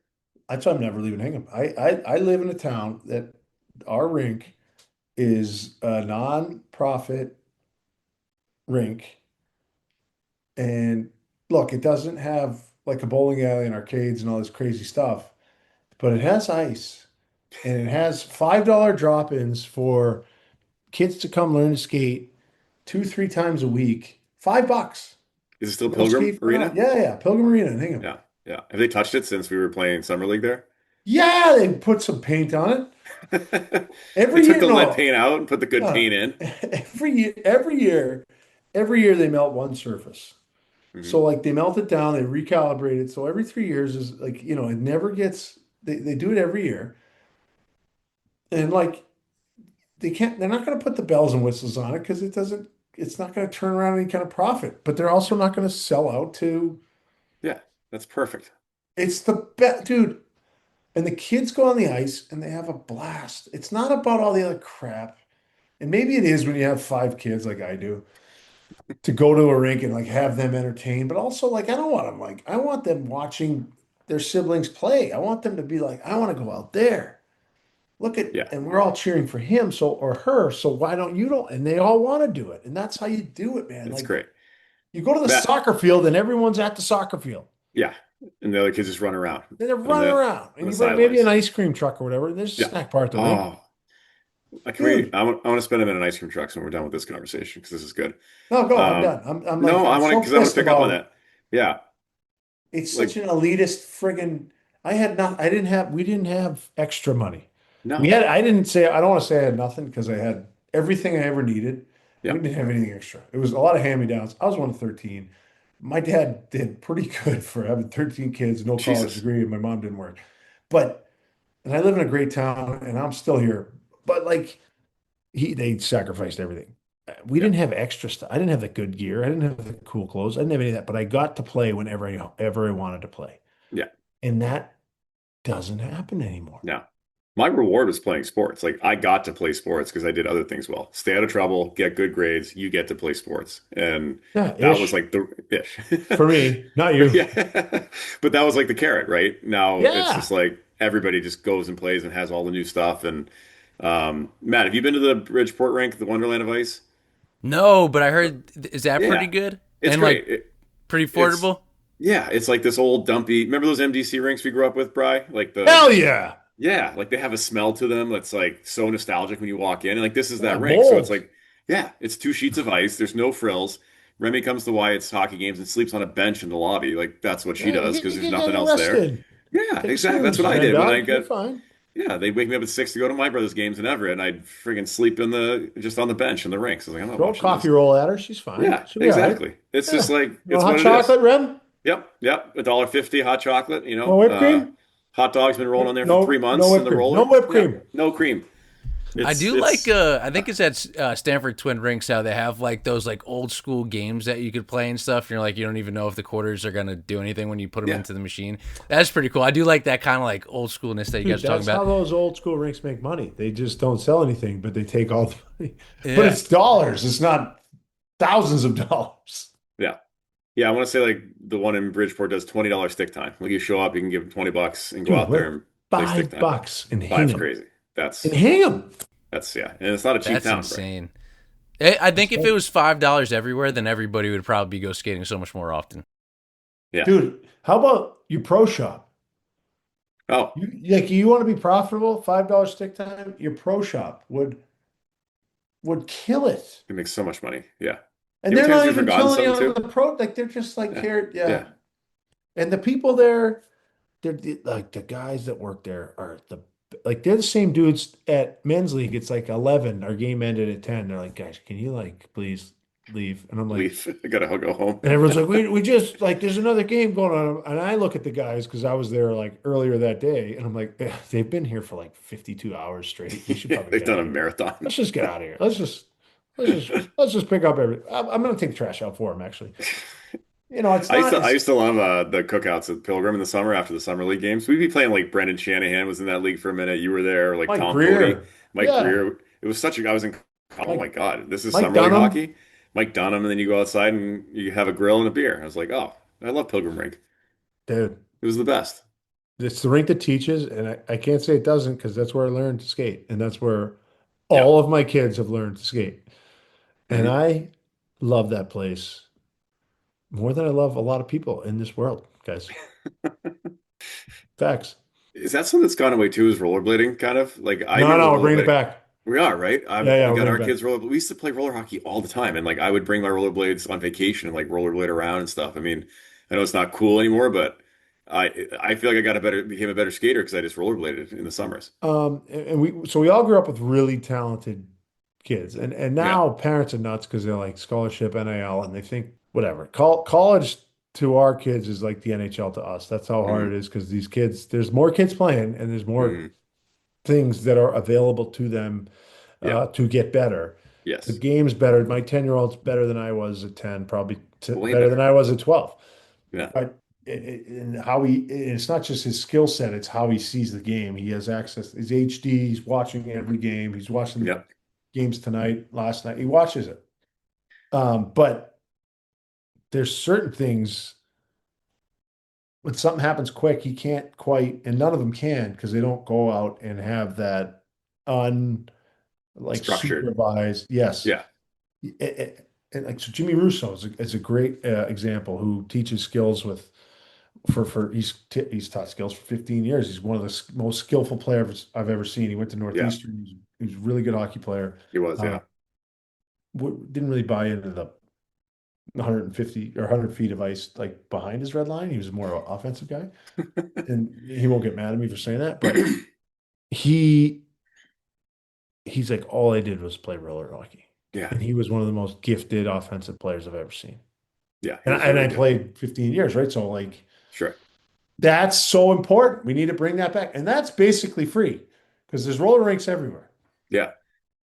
Speaker 1: that's why I'm never leaving Hingham. I live in a town that our rink is a non-profit rink. And look, it doesn't have like a bowling alley and arcades and all this crazy stuff, but it has ice and it has $5 drop-ins for kids to come learn to skate 2, 3 times a week. $5.
Speaker 2: Is it still
Speaker 1: Go
Speaker 2: Pilgrim
Speaker 1: skate for an hour.
Speaker 2: Arena?
Speaker 1: Yeah, yeah. Pilgrim Arena in Hingham.
Speaker 2: Yeah. Yeah. Have they touched it since we were playing Summer League there?
Speaker 1: Yeah, they put some paint on it.
Speaker 2: They
Speaker 1: Every
Speaker 2: took
Speaker 1: year,
Speaker 2: the lead
Speaker 1: no,
Speaker 2: paint out and put the good
Speaker 1: no.
Speaker 2: paint in.
Speaker 1: Every year they melt one surface. So
Speaker 2: Hmm.
Speaker 1: like they melt it down, they recalibrate it. So every 3 years is like, it never gets they do it every year. And like they're not gonna put the bells and whistles on it because it's not gonna turn around any kind of profit. But they're also not gonna sell out to
Speaker 2: Yeah. That's perfect.
Speaker 1: it's the best dude. And the kids go on the ice and they have a blast. It's not about all the other crap. And maybe it is when you have 5 kids like I do, to go to a rink and like have them entertained, but also like I don't want them like I want them watching their siblings play. I want them to be like, I want to go out there. Look at
Speaker 2: Yeah.
Speaker 1: and we're all cheering for him so or her. So why don't you don't? And they all want to do it. And that's how you do it, man.
Speaker 2: It's
Speaker 1: Like
Speaker 2: great.
Speaker 1: you go to the
Speaker 2: Matt,
Speaker 1: soccer field and everyone's at the soccer field.
Speaker 2: yeah. And the other kids just run around
Speaker 1: And they're
Speaker 2: on
Speaker 1: running
Speaker 2: the
Speaker 1: around.
Speaker 2: on
Speaker 1: And
Speaker 2: the
Speaker 1: you bring maybe an
Speaker 2: sidelines.
Speaker 1: ice cream truck or whatever. And there's a
Speaker 2: Yeah.
Speaker 1: snack bar at the rink.
Speaker 2: Oh, can we?
Speaker 1: Dude,
Speaker 2: I want to spend a minute on ice cream trucks when we're done with this conversation because this is good.
Speaker 1: no, go. I'm
Speaker 2: Um,
Speaker 1: done. I'm like,
Speaker 2: no, I
Speaker 1: I'm
Speaker 2: want to
Speaker 1: so
Speaker 2: because I want to
Speaker 1: pissed
Speaker 2: pick up on
Speaker 1: about
Speaker 2: that. Yeah,
Speaker 1: it's such
Speaker 2: like
Speaker 1: an elitist friggin' we didn't have extra money.
Speaker 2: no,
Speaker 1: I don't want to say I had nothing because I had everything I ever needed.
Speaker 2: Yeah.
Speaker 1: We didn't have anything extra. It was a lot of hand-me-downs. I was one of 13. My dad did pretty good for having 13 kids, no college
Speaker 2: Jesus.
Speaker 1: degree, and my mom didn't work. But, and I live in a great town and I'm still here. But like they sacrificed everything. We
Speaker 2: Yeah.
Speaker 1: didn't have extra stuff. I didn't have the good gear. I didn't have the cool clothes. I didn't have any of that, but I got to play whenever ever I wanted to play.
Speaker 2: Yeah.
Speaker 1: And that doesn't happen anymore.
Speaker 2: No. My reward was playing sports. Like I got to play sports because I did other things well. Stay out of trouble, get good grades, you get to play sports. And
Speaker 1: Yeah,
Speaker 2: that was
Speaker 1: ish
Speaker 2: like the ish.
Speaker 1: for me, not
Speaker 2: But
Speaker 1: you.
Speaker 2: yeah. But that was like the carrot, right? Now it's
Speaker 1: Yeah.
Speaker 2: just like everybody just goes and plays and has all the new stuff. And Matt, have you been to the Bridgeport rink, the Wonderland of Ice?
Speaker 3: No, but I heard, is that pretty
Speaker 2: Yeah.
Speaker 3: good
Speaker 2: It's
Speaker 3: and like
Speaker 2: great.
Speaker 3: pretty
Speaker 2: It's
Speaker 3: affordable?
Speaker 2: yeah, it's like this old dumpy. Remember those MDC rinks we grew up with, Bry? Like the
Speaker 1: Hell yeah.
Speaker 2: yeah, like they have a smell to them that's like so nostalgic when you walk in. And like this is
Speaker 1: Yeah,
Speaker 2: that rink. So it's
Speaker 1: mold.
Speaker 2: like, yeah, it's two sheets of ice. There's no frills. Remy comes to Wyatt's hockey games and sleeps on a bench in the lobby. Like that's what she
Speaker 1: Yeah,
Speaker 2: does because
Speaker 1: you
Speaker 2: there's
Speaker 1: can get
Speaker 2: nothing else there.
Speaker 1: arrested.
Speaker 2: Yeah,
Speaker 1: Take a
Speaker 2: exactly. That's what
Speaker 1: snooze,
Speaker 2: I
Speaker 1: Red
Speaker 2: did when I
Speaker 1: Dog. You're
Speaker 2: got
Speaker 1: fine.
Speaker 2: yeah, they'd wake me up at 6 to go to my brother's games in Everett and I'd friggin' sleep in the just on the bench in the rinks. I was like, I'm not
Speaker 1: Throw a
Speaker 2: watching
Speaker 1: coffee
Speaker 2: this.
Speaker 1: roll at her. She's fine.
Speaker 2: Yeah,
Speaker 1: She'll be all right.
Speaker 2: exactly. It's just
Speaker 1: Yeah.
Speaker 2: like
Speaker 1: You want
Speaker 2: it's
Speaker 1: hot
Speaker 2: what it is.
Speaker 1: chocolate, Rem?
Speaker 2: Yep, yep. $1.50 hot chocolate,
Speaker 1: Want whipped cream?
Speaker 2: hot dog's been rolling on there for three
Speaker 1: No, no
Speaker 2: months in
Speaker 1: whipped
Speaker 2: the
Speaker 1: cream. No
Speaker 2: roller.
Speaker 1: whipped
Speaker 2: Yeah,
Speaker 1: cream.
Speaker 2: no cream.
Speaker 3: I do like,
Speaker 2: It's
Speaker 3: I think it's at Stanford Twin Rinks how they have like those like old school games that you could play and stuff. And you're like, you don't even know if the quarters are going to do anything when you put them
Speaker 2: yeah,
Speaker 3: into the machine. That's pretty cool. I do like that kind of like old schoolness that you
Speaker 1: Dude,
Speaker 3: guys are talking
Speaker 1: that's how
Speaker 3: about.
Speaker 1: those old school rinks make money. They just don't sell anything, but they take all the money. But
Speaker 3: Yeah.
Speaker 1: it's dollars. It's not thousands of dollars.
Speaker 2: yeah, yeah. I want to say like the one in Bridgeport does $20 stick time. Like you show up, you can give them $20 and go
Speaker 1: Dude,
Speaker 2: out there
Speaker 1: we're
Speaker 2: and play stick time.
Speaker 1: $5 in
Speaker 2: Five's
Speaker 1: Hingham.
Speaker 2: crazy.
Speaker 1: In Hingham.
Speaker 2: That's yeah, and it's not a cheap
Speaker 3: That's
Speaker 2: town, right?
Speaker 3: insane. I think if it was $5 everywhere, then everybody would probably go skating so much more often.
Speaker 2: Yeah.
Speaker 1: Dude, how about you pro shop?
Speaker 2: Oh,
Speaker 1: You want to be profitable, $5 stick time, your pro shop would kill it.
Speaker 2: it makes so much money. Yeah.
Speaker 1: And
Speaker 2: You ever
Speaker 1: they're not
Speaker 2: you've
Speaker 1: even
Speaker 2: forgotten
Speaker 1: killing you
Speaker 2: something
Speaker 1: on
Speaker 2: too?
Speaker 1: the pro, like they're just like
Speaker 2: Yeah.
Speaker 1: here, yeah.
Speaker 2: Yeah.
Speaker 1: And the people there, like the guys that work there are they're the same dudes at men's league. It's like 11. Our game ended at 10. They're like, guys, can you like please leave? And I'm like,
Speaker 2: Leave. I gotta go home.
Speaker 1: and everyone's like, we just like there's another game going on. And I look at the guys because I was there like earlier that day, and I'm like, they've been here for like 52 hours straight. We should
Speaker 2: Yeah,
Speaker 1: probably
Speaker 2: they've
Speaker 1: get out
Speaker 2: done a
Speaker 1: of here.
Speaker 2: marathon.
Speaker 1: Let's just get out of here. Let's just pick up everything. I'm gonna take the trash out for them actually. It's
Speaker 2: I used
Speaker 1: not
Speaker 2: to I
Speaker 1: it's
Speaker 2: used to love the cookouts at Pilgrim in the summer after the summer league games. We'd be playing like Brendan Shanahan was in that league for a minute. You were there, like
Speaker 1: Mike
Speaker 2: Tom Cody,
Speaker 1: Greer.
Speaker 2: Mike
Speaker 1: Yeah.
Speaker 2: Greer. It was such a I was in oh my
Speaker 1: Mike
Speaker 2: God, this is
Speaker 1: Mike
Speaker 2: summer league
Speaker 1: Dunham.
Speaker 2: hockey. Mike Dunham, and then you go outside and you have a grill and a beer. I was like, oh, I love Pilgrim Rink.
Speaker 1: Dude,
Speaker 2: It was the best.
Speaker 1: it's the rink that teaches, and I can't say it doesn't because that's where I learned to skate, and that's where
Speaker 2: Yeah.
Speaker 1: all of my kids have learned to skate. And
Speaker 2: Hmm.
Speaker 1: I love that place more than I love a lot of people in this world, guys. Facts.
Speaker 2: Is that something that's gone away too? Is rollerblading kind of like I
Speaker 1: No,
Speaker 2: remember
Speaker 1: no, we're bringing it
Speaker 2: rollerblading.
Speaker 1: back.
Speaker 2: We are, right?
Speaker 1: Yeah, yeah,
Speaker 2: We
Speaker 1: we're
Speaker 2: got
Speaker 1: bringing
Speaker 2: our
Speaker 1: it back.
Speaker 2: kids roller. We used to play roller hockey all the time, and like I would bring my rollerblades on vacation and like rollerblade around and stuff. I mean, I know it's not cool anymore, but I feel like I became a better skater because I just rollerbladed in the summers.
Speaker 1: And we all grew up with really talented kids, and
Speaker 2: Yeah.
Speaker 1: now parents are nuts because they're like scholarship NIL, and they think whatever. College to our kids is like the NHL to us. That's how hard
Speaker 2: Hmm.
Speaker 1: it is because these kids, there's more kids playing, and there's more
Speaker 2: Hmm.
Speaker 1: things that are available to them
Speaker 2: Yeah.
Speaker 1: to get better. The
Speaker 2: Yes.
Speaker 1: game's better. My 10-year-old's better than I was at 10, probably
Speaker 2: Way
Speaker 1: better than
Speaker 2: better.
Speaker 1: I was at 12.
Speaker 2: Yeah.
Speaker 1: But and it's not just his skill set, it's how he sees the game. He has access, his HD, he's watching every game. He's watching the
Speaker 2: Yep.
Speaker 1: games tonight, last night. He watches it. But there's certain things when something happens quick, he can't quite, and none of them can because they don't go out and have that like
Speaker 2: Structured.
Speaker 1: supervised. Yes.
Speaker 2: Yeah.
Speaker 1: And like so Jimmy Russo is a great example who teaches skills with for he's taught skills for 15 years. He's one of the most skillful players I've ever seen. He went to
Speaker 2: Yeah.
Speaker 1: Northeastern. He was a really good hockey player.
Speaker 2: He was.
Speaker 1: Uh,
Speaker 2: Yeah.
Speaker 1: didn't really buy into the 150 or 100 feet of ice like behind his red line. He was more of an offensive guy, and he won't get mad at me for saying that. But he he's like all I did was play roller hockey.
Speaker 2: Yeah.
Speaker 1: And he was one of the most gifted offensive players I've ever seen.
Speaker 2: Yeah. He
Speaker 1: And,
Speaker 2: was
Speaker 1: and
Speaker 2: really
Speaker 1: I
Speaker 2: good.
Speaker 1: played 15 years, right? So like
Speaker 2: Sure.
Speaker 1: that's so important. We need to bring that back. And that's basically free because there's roller rinks everywhere.
Speaker 2: Yeah.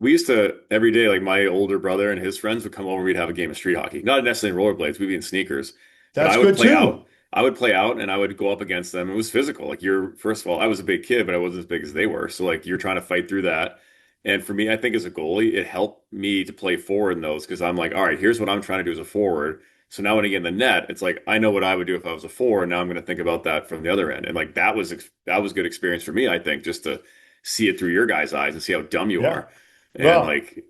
Speaker 2: We used to every day, like my older brother and his friends would come over. We'd have a game of street hockey, not necessarily in rollerblades. We'd be in sneakers, but
Speaker 1: That's good too.
Speaker 2: I would play out, and I would go up against them. It was physical. Like you're, first of all, I was a big kid, but I wasn't as big as they were. So like you're trying to fight through that. And for me, I think as a goalie, it helped me to play forward in those because I'm like, all right, here's what I'm trying to do as a forward. So now when I get in the net, it's like I know what I would do if I was a forward. Now I'm going to think about that from the other end, and like that was good experience for me. I think just to see it through your guys' eyes and see how dumb you
Speaker 1: Yeah.
Speaker 2: are. And
Speaker 1: Well,
Speaker 2: like,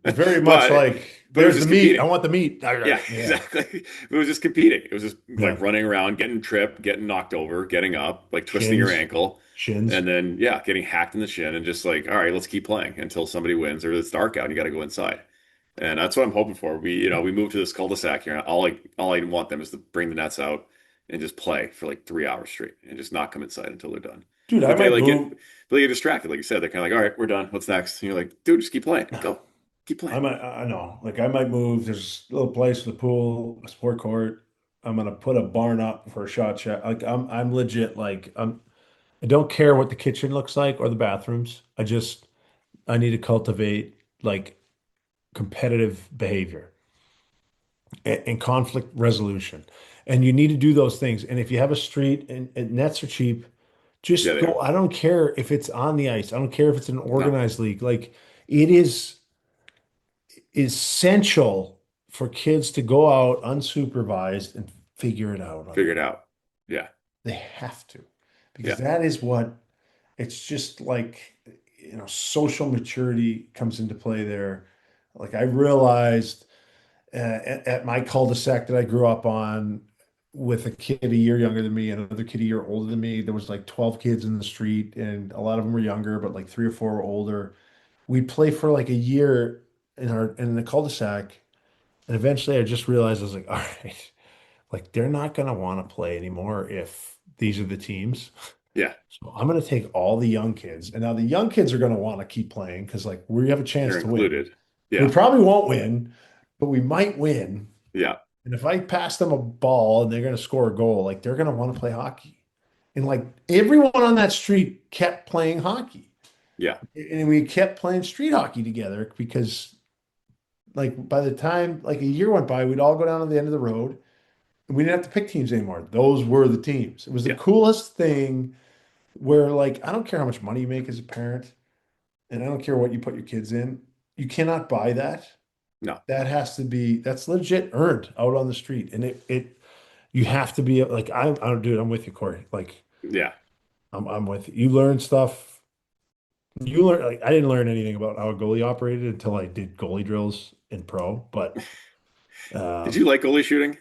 Speaker 1: it's very much
Speaker 2: but
Speaker 1: like
Speaker 2: but it was
Speaker 1: there's the
Speaker 2: just
Speaker 1: meat. I
Speaker 2: competing.
Speaker 1: want the meat.
Speaker 2: Yeah,
Speaker 1: Yeah.
Speaker 2: exactly. It was just competing. It was just
Speaker 1: Yeah.
Speaker 2: like running around, getting tripped, getting knocked over, getting up, like twisting your
Speaker 1: Shins.
Speaker 2: ankle,
Speaker 1: Shins.
Speaker 2: and then yeah, getting hacked in the shin, and just like, all right, let's keep playing until somebody wins or it's dark out and you got to go inside. And that's what I'm hoping for. We moved to this cul-de-sac here. And all I want them is to bring the nets out and just play for like 3 hours straight and just not come inside until they're done.
Speaker 1: Dude, I
Speaker 2: But
Speaker 1: might move.
Speaker 2: they get distracted, like you said. They're kind of like, all right, we're done. What's next? And you're like, dude, just keep playing. Go, keep playing.
Speaker 1: I know. Like I might move. There's a little place with a pool, a sport court. I'm gonna put a barn up for a shot shack. Like I'm legit like I don't care what the kitchen looks like or the bathrooms. I need to cultivate like competitive behavior and conflict resolution. And you need to do those things. And if you have a street and nets are cheap,
Speaker 2: Yeah,
Speaker 1: just
Speaker 2: they
Speaker 1: go.
Speaker 2: are.
Speaker 1: I don't care if it's on the ice. I don't care if it's an
Speaker 2: No,
Speaker 1: organized league. Like it is essential for kids to go out unsupervised and figure it out on
Speaker 2: figure
Speaker 1: their
Speaker 2: it
Speaker 1: own.
Speaker 2: out. Yeah,
Speaker 1: They have to, because
Speaker 2: yeah,
Speaker 1: that is what it's just like, social maturity comes into play there. Like I realized at my cul-de-sac that I grew up on with a kid a year younger than me and another kid a year older than me, there was like 12 kids in the street and a lot of them were younger, but like three or four were older. We'd play for like a year in the cul-de-sac. And eventually I just realized I was like, all right, like they're not going to want to play anymore if these are the teams.
Speaker 2: yeah.
Speaker 1: So I'm going to take all the young kids. And now the young kids are going to want to keep playing because like we have a chance
Speaker 2: They're
Speaker 1: to win.
Speaker 2: included.
Speaker 1: We
Speaker 2: Yeah,
Speaker 1: probably won't win, but we might win.
Speaker 2: yeah,
Speaker 1: And if I pass them a ball and they're going to score a goal, like they're going to want to play hockey. And like everyone on that street kept playing hockey.
Speaker 2: yeah,
Speaker 1: And we kept playing street hockey together because like by the time like a year went by, we'd all go down to the end of the road and we didn't have to pick teams anymore. Those were the teams. It was the
Speaker 2: yeah.
Speaker 1: coolest thing where like I don't care how much money you make as a parent and I don't care what you put your kids in. You cannot buy that.
Speaker 2: No,
Speaker 1: That has to be that's legit earned out on the street. And it you have to be like I'm dude, I'm with you, Corey. Like
Speaker 2: yeah.
Speaker 1: I'm with you. You learn stuff. You learn like I didn't learn anything about how a goalie operated until I did goalie drills in pro, but
Speaker 2: Did you
Speaker 1: um
Speaker 2: like goalie shooting?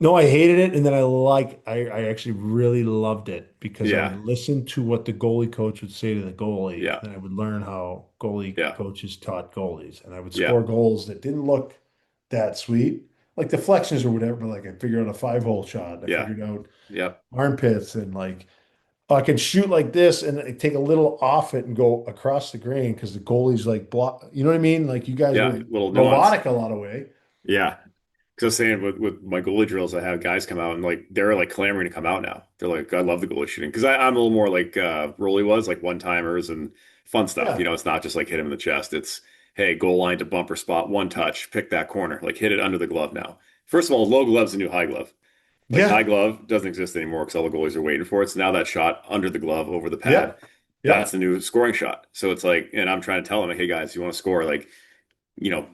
Speaker 1: no, I hated it, and then I actually really loved it because I
Speaker 2: Yeah,
Speaker 1: would listen to what the goalie coach would say to the goalie,
Speaker 2: yeah,
Speaker 1: and I would learn how goalie
Speaker 2: yeah,
Speaker 1: coaches taught goalies, and I would
Speaker 2: yeah,
Speaker 1: score goals that didn't look that sweet, like deflections or whatever, but like I figured out a 5-hole shot, I
Speaker 2: yeah,
Speaker 1: figured out
Speaker 2: yeah,
Speaker 1: armpits, and like I can shoot like this and I take a little off it and go across the grain because the goalie's like block, you know what I mean? Like you guys
Speaker 2: yeah.
Speaker 1: were
Speaker 2: Little nuance.
Speaker 1: robotic a lot of way.
Speaker 2: Yeah. Because I was saying with my goalie drills, I have guys come out and like they're like clamoring to come out now. They're like, I love the goalie shooting because I'm a little more like Rolly was, like one timers and fun stuff.
Speaker 1: Yeah,
Speaker 2: It's not just like hit him in the chest. It's hey, goal line to bumper spot, one touch, pick that corner, like hit it under the glove now. First of all, low glove's the new high glove. Like high
Speaker 1: yeah,
Speaker 2: glove doesn't exist anymore because all the goalies are waiting for it. So now that shot under the glove over the
Speaker 1: yeah,
Speaker 2: pad,
Speaker 1: yeah,
Speaker 2: that's the new scoring shot. So it's like, and I'm trying to tell them, like, hey guys, you want to score? Like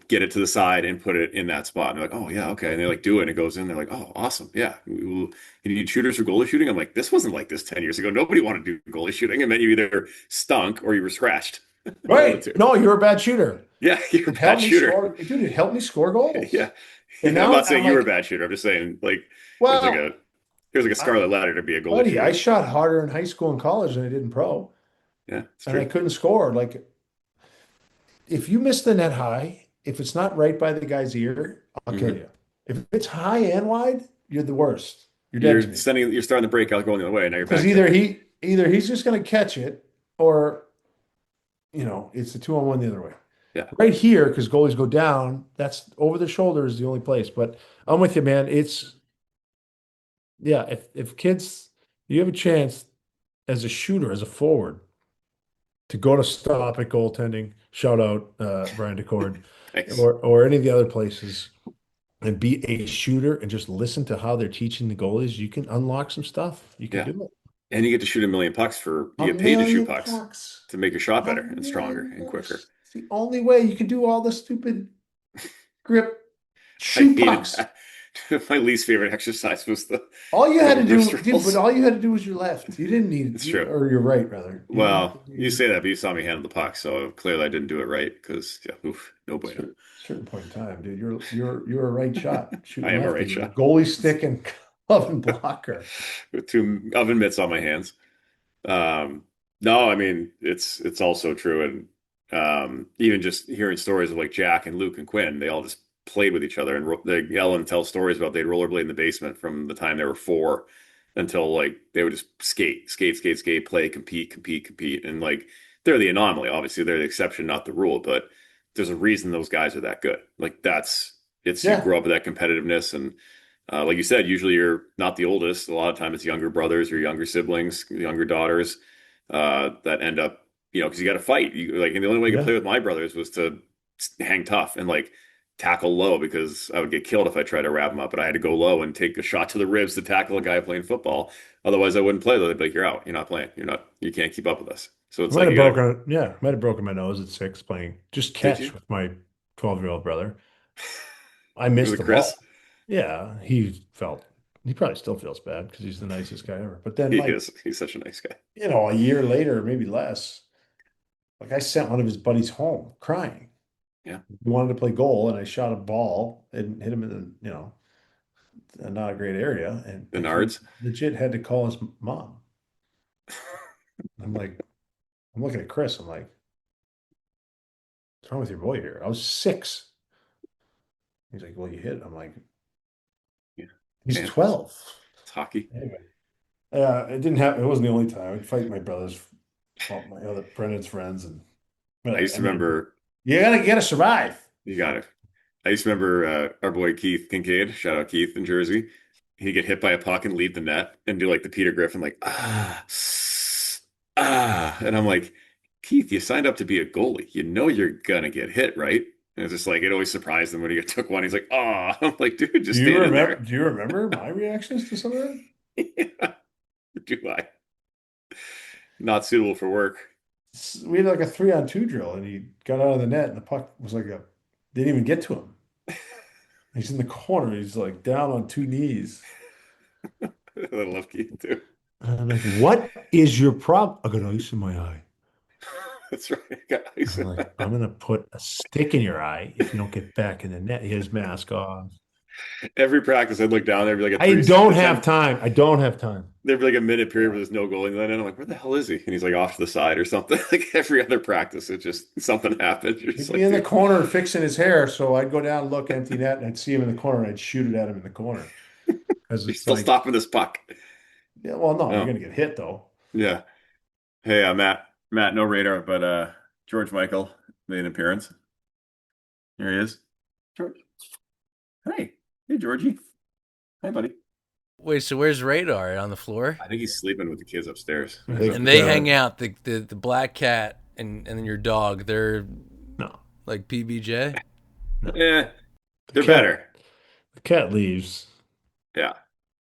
Speaker 2: get it to the side and put it in that spot. And they're like, oh yeah, okay. And they like do it and it goes in. They're like, oh, awesome. Yeah. You need shooters for goalie shooting. I'm like, this wasn't like this 10 years ago. Nobody wanted to do goalie shooting. And then you either stunk or you were scratched. One of the
Speaker 1: right.
Speaker 2: two.
Speaker 1: No, you're a bad shooter.
Speaker 2: Yeah, you're a
Speaker 1: It
Speaker 2: bad
Speaker 1: helped me
Speaker 2: shooter.
Speaker 1: score, dude. It helped me score goals.
Speaker 2: Yeah.
Speaker 1: And
Speaker 2: Yeah. I'm
Speaker 1: now
Speaker 2: not
Speaker 1: I'm
Speaker 2: saying you were a
Speaker 1: like,
Speaker 2: bad shooter. I'm just saying like there's like
Speaker 1: well,
Speaker 2: a here's like a
Speaker 1: I,
Speaker 2: scarlet letter to be a goalie
Speaker 1: buddy, I
Speaker 2: shooter.
Speaker 1: shot harder in high school and college than I did in pro,
Speaker 2: Yeah, it's
Speaker 1: and I
Speaker 2: true.
Speaker 1: couldn't score. Like, if you miss the net high, if it's not right by the guy's ear, I'll kill
Speaker 2: Hmm.
Speaker 1: you. If it's high and wide, you're the worst. You're dead to me.
Speaker 2: You're starting to break out going the other way. And now you're
Speaker 1: Because
Speaker 2: back there.
Speaker 1: either he's just going to catch it, or it's a 2-on-1 the other way.
Speaker 2: Yeah.
Speaker 1: Right here, because goalies go down, that's over the shoulder is the only place. But I'm with you, man. It's yeah, if kids you have a chance as a shooter, as a forward, to go to stop at goaltending, shout out Brian DeCord,
Speaker 2: Thanks.
Speaker 1: or any of the other places, and be a shooter and just listen to how they're teaching the goalies, you can unlock some stuff. You can
Speaker 2: Yeah.
Speaker 1: do it.
Speaker 2: And you get to shoot a million pucks
Speaker 1: A
Speaker 2: you get paid to shoot
Speaker 1: million
Speaker 2: pucks
Speaker 1: bucks.
Speaker 2: to make your shot
Speaker 1: A
Speaker 2: better and stronger
Speaker 1: million
Speaker 2: and quicker.
Speaker 1: bucks. It's the only way you can do all the stupid grip
Speaker 2: I
Speaker 1: shoot
Speaker 2: hated
Speaker 1: pucks.
Speaker 2: that. My least favorite exercise was the
Speaker 1: All you had
Speaker 2: double
Speaker 1: to
Speaker 2: wrist
Speaker 1: do, dude, but
Speaker 2: rolls.
Speaker 1: all you had to do was your left. You didn't need,
Speaker 2: It's true.
Speaker 1: or your right, rather. You didn't have to
Speaker 2: Well,
Speaker 1: do
Speaker 2: you
Speaker 1: your
Speaker 2: say that, but you saw me handle the puck, so clearly I didn't do it right because, yeah, oof, no bueno.
Speaker 1: certain point in time, dude. You're a right shot
Speaker 2: I
Speaker 1: shooting
Speaker 2: am a
Speaker 1: lefty
Speaker 2: right
Speaker 1: with a
Speaker 2: shot
Speaker 1: goalie stick and glove and blocker.
Speaker 2: with two oven mitts on my hands. Um, no, I mean it's also true, and even just hearing stories of like Jack and Luke and Quinn, they all just played with each other and they yell and tell stories about they'd rollerblade in the basement from the time they were 4 until like they would just skate, play, compete, and like they're the anomaly. Obviously, they're the exception, not the rule, but there's a reason those guys are that good. Like it's you
Speaker 1: Yeah,
Speaker 2: grow up with that competitiveness and like you said, usually you're not the oldest. A lot of time it's younger brothers or younger siblings, younger daughters that end up, because you got to fight. And the only way you could
Speaker 1: yeah.
Speaker 2: play with my brothers was to hang tough and like tackle low because I would get killed if I tried to wrap them up. But I had to go low and take a shot to the ribs to tackle a guy playing football. Otherwise, I wouldn't play. They'd be like, "You're out. You're not playing. You can't keep up with us." So
Speaker 1: I
Speaker 2: it's
Speaker 1: might
Speaker 2: like
Speaker 1: have
Speaker 2: you got to.
Speaker 1: broken, yeah, might have broken my nose at 6 playing just
Speaker 2: Did
Speaker 1: catch
Speaker 2: you?
Speaker 1: with my 12-year-old brother. I
Speaker 2: Was
Speaker 1: missed
Speaker 2: it
Speaker 1: the
Speaker 2: Chris?
Speaker 1: ball. Yeah, he probably still feels bad because he's the nicest guy ever. But then,
Speaker 2: He
Speaker 1: like,
Speaker 2: is. He's such a nice guy.
Speaker 1: a year later, maybe less, like I sent one of his buddies home crying.
Speaker 2: Yeah.
Speaker 1: He wanted to play goal, and I shot a ball and hit him in a not a great area, and
Speaker 2: The
Speaker 1: like he
Speaker 2: Nards.
Speaker 1: legit had to call his mom. I'm like, I'm looking at Chris. I'm like, what's wrong with your boy here? I was 6. He's like, well, you hit. I'm like,
Speaker 2: Yeah.
Speaker 1: he's
Speaker 2: Man,
Speaker 1: 12.
Speaker 2: it's hockey.
Speaker 1: Anyway, it didn't happen. It wasn't the only time. I'd fight my brothers, well, my other Brennan's friends, and
Speaker 2: I
Speaker 1: but
Speaker 2: used
Speaker 1: I
Speaker 2: to
Speaker 1: mean,
Speaker 2: remember.
Speaker 1: you gotta survive.
Speaker 2: You got it. I used to remember our boy Keith Kinkaid, shout out Keith in Jersey. He'd get hit by a puck and leave the net and do like the Peter Griffin, like, And I'm like, Keith, you signed up to be a goalie. You know you're gonna get hit, right? And it's just like, it always surprised him when he took one. He's like, ah. I'm like, dude,
Speaker 1: Do
Speaker 2: just
Speaker 1: you
Speaker 2: stand in
Speaker 1: remember?
Speaker 2: there.
Speaker 1: Do you remember my reactions to some of that?
Speaker 2: Yeah, do I? Not suitable for work.
Speaker 1: We had like a 3-on-2 drill, and he got out of the net, and the puck was like didn't even get to him. He's in the corner. He's like down on 2 knees.
Speaker 2: I love Keith too.
Speaker 1: And I'm like, what is your problem? I got ice in my eye.
Speaker 2: That's right. I got ice
Speaker 1: I'm
Speaker 2: in
Speaker 1: like,
Speaker 2: my
Speaker 1: I'm gonna put a stick in your eye if you don't get back in the net. He had his mask off.
Speaker 2: Every practice, I'd look down, there'd be like a
Speaker 1: I
Speaker 2: three,
Speaker 1: don't
Speaker 2: the
Speaker 1: have
Speaker 2: 10,
Speaker 1: time. I don't have time.
Speaker 2: there'd be like a minute period
Speaker 1: Yeah.
Speaker 2: where there's no goalie in the net, and I'm like, where the hell is he? And he's like off to the side or something. Like every other practice, it just something happened. You're just
Speaker 1: He'd be
Speaker 2: like,
Speaker 1: in the
Speaker 2: dude,
Speaker 1: corner fixing his hair, so I'd go down, look, empty net, and I'd see him in the corner, and I'd shoot it at him in the corner. Because
Speaker 2: he's
Speaker 1: it's
Speaker 2: still
Speaker 1: like,
Speaker 2: stopping this puck.
Speaker 1: yeah, well, no, you're
Speaker 2: Oh,
Speaker 1: gonna get hit though.
Speaker 2: yeah. Hey, Matt, no radar, but George Michael made an appearance. Here he is. George. Hey, Georgie. Hey, buddy.
Speaker 3: Wait, so where's Radar on the floor?
Speaker 2: I think he's sleeping with the kids upstairs.
Speaker 1: I
Speaker 2: He's
Speaker 1: think
Speaker 3: And
Speaker 2: up.
Speaker 3: they hang out. The black cat and then your dog. They're
Speaker 1: no,
Speaker 3: like PBJ.
Speaker 1: no.
Speaker 2: Yeah,
Speaker 1: The
Speaker 2: they're
Speaker 1: cat,
Speaker 2: better.
Speaker 1: the cat leaves.
Speaker 2: Yeah.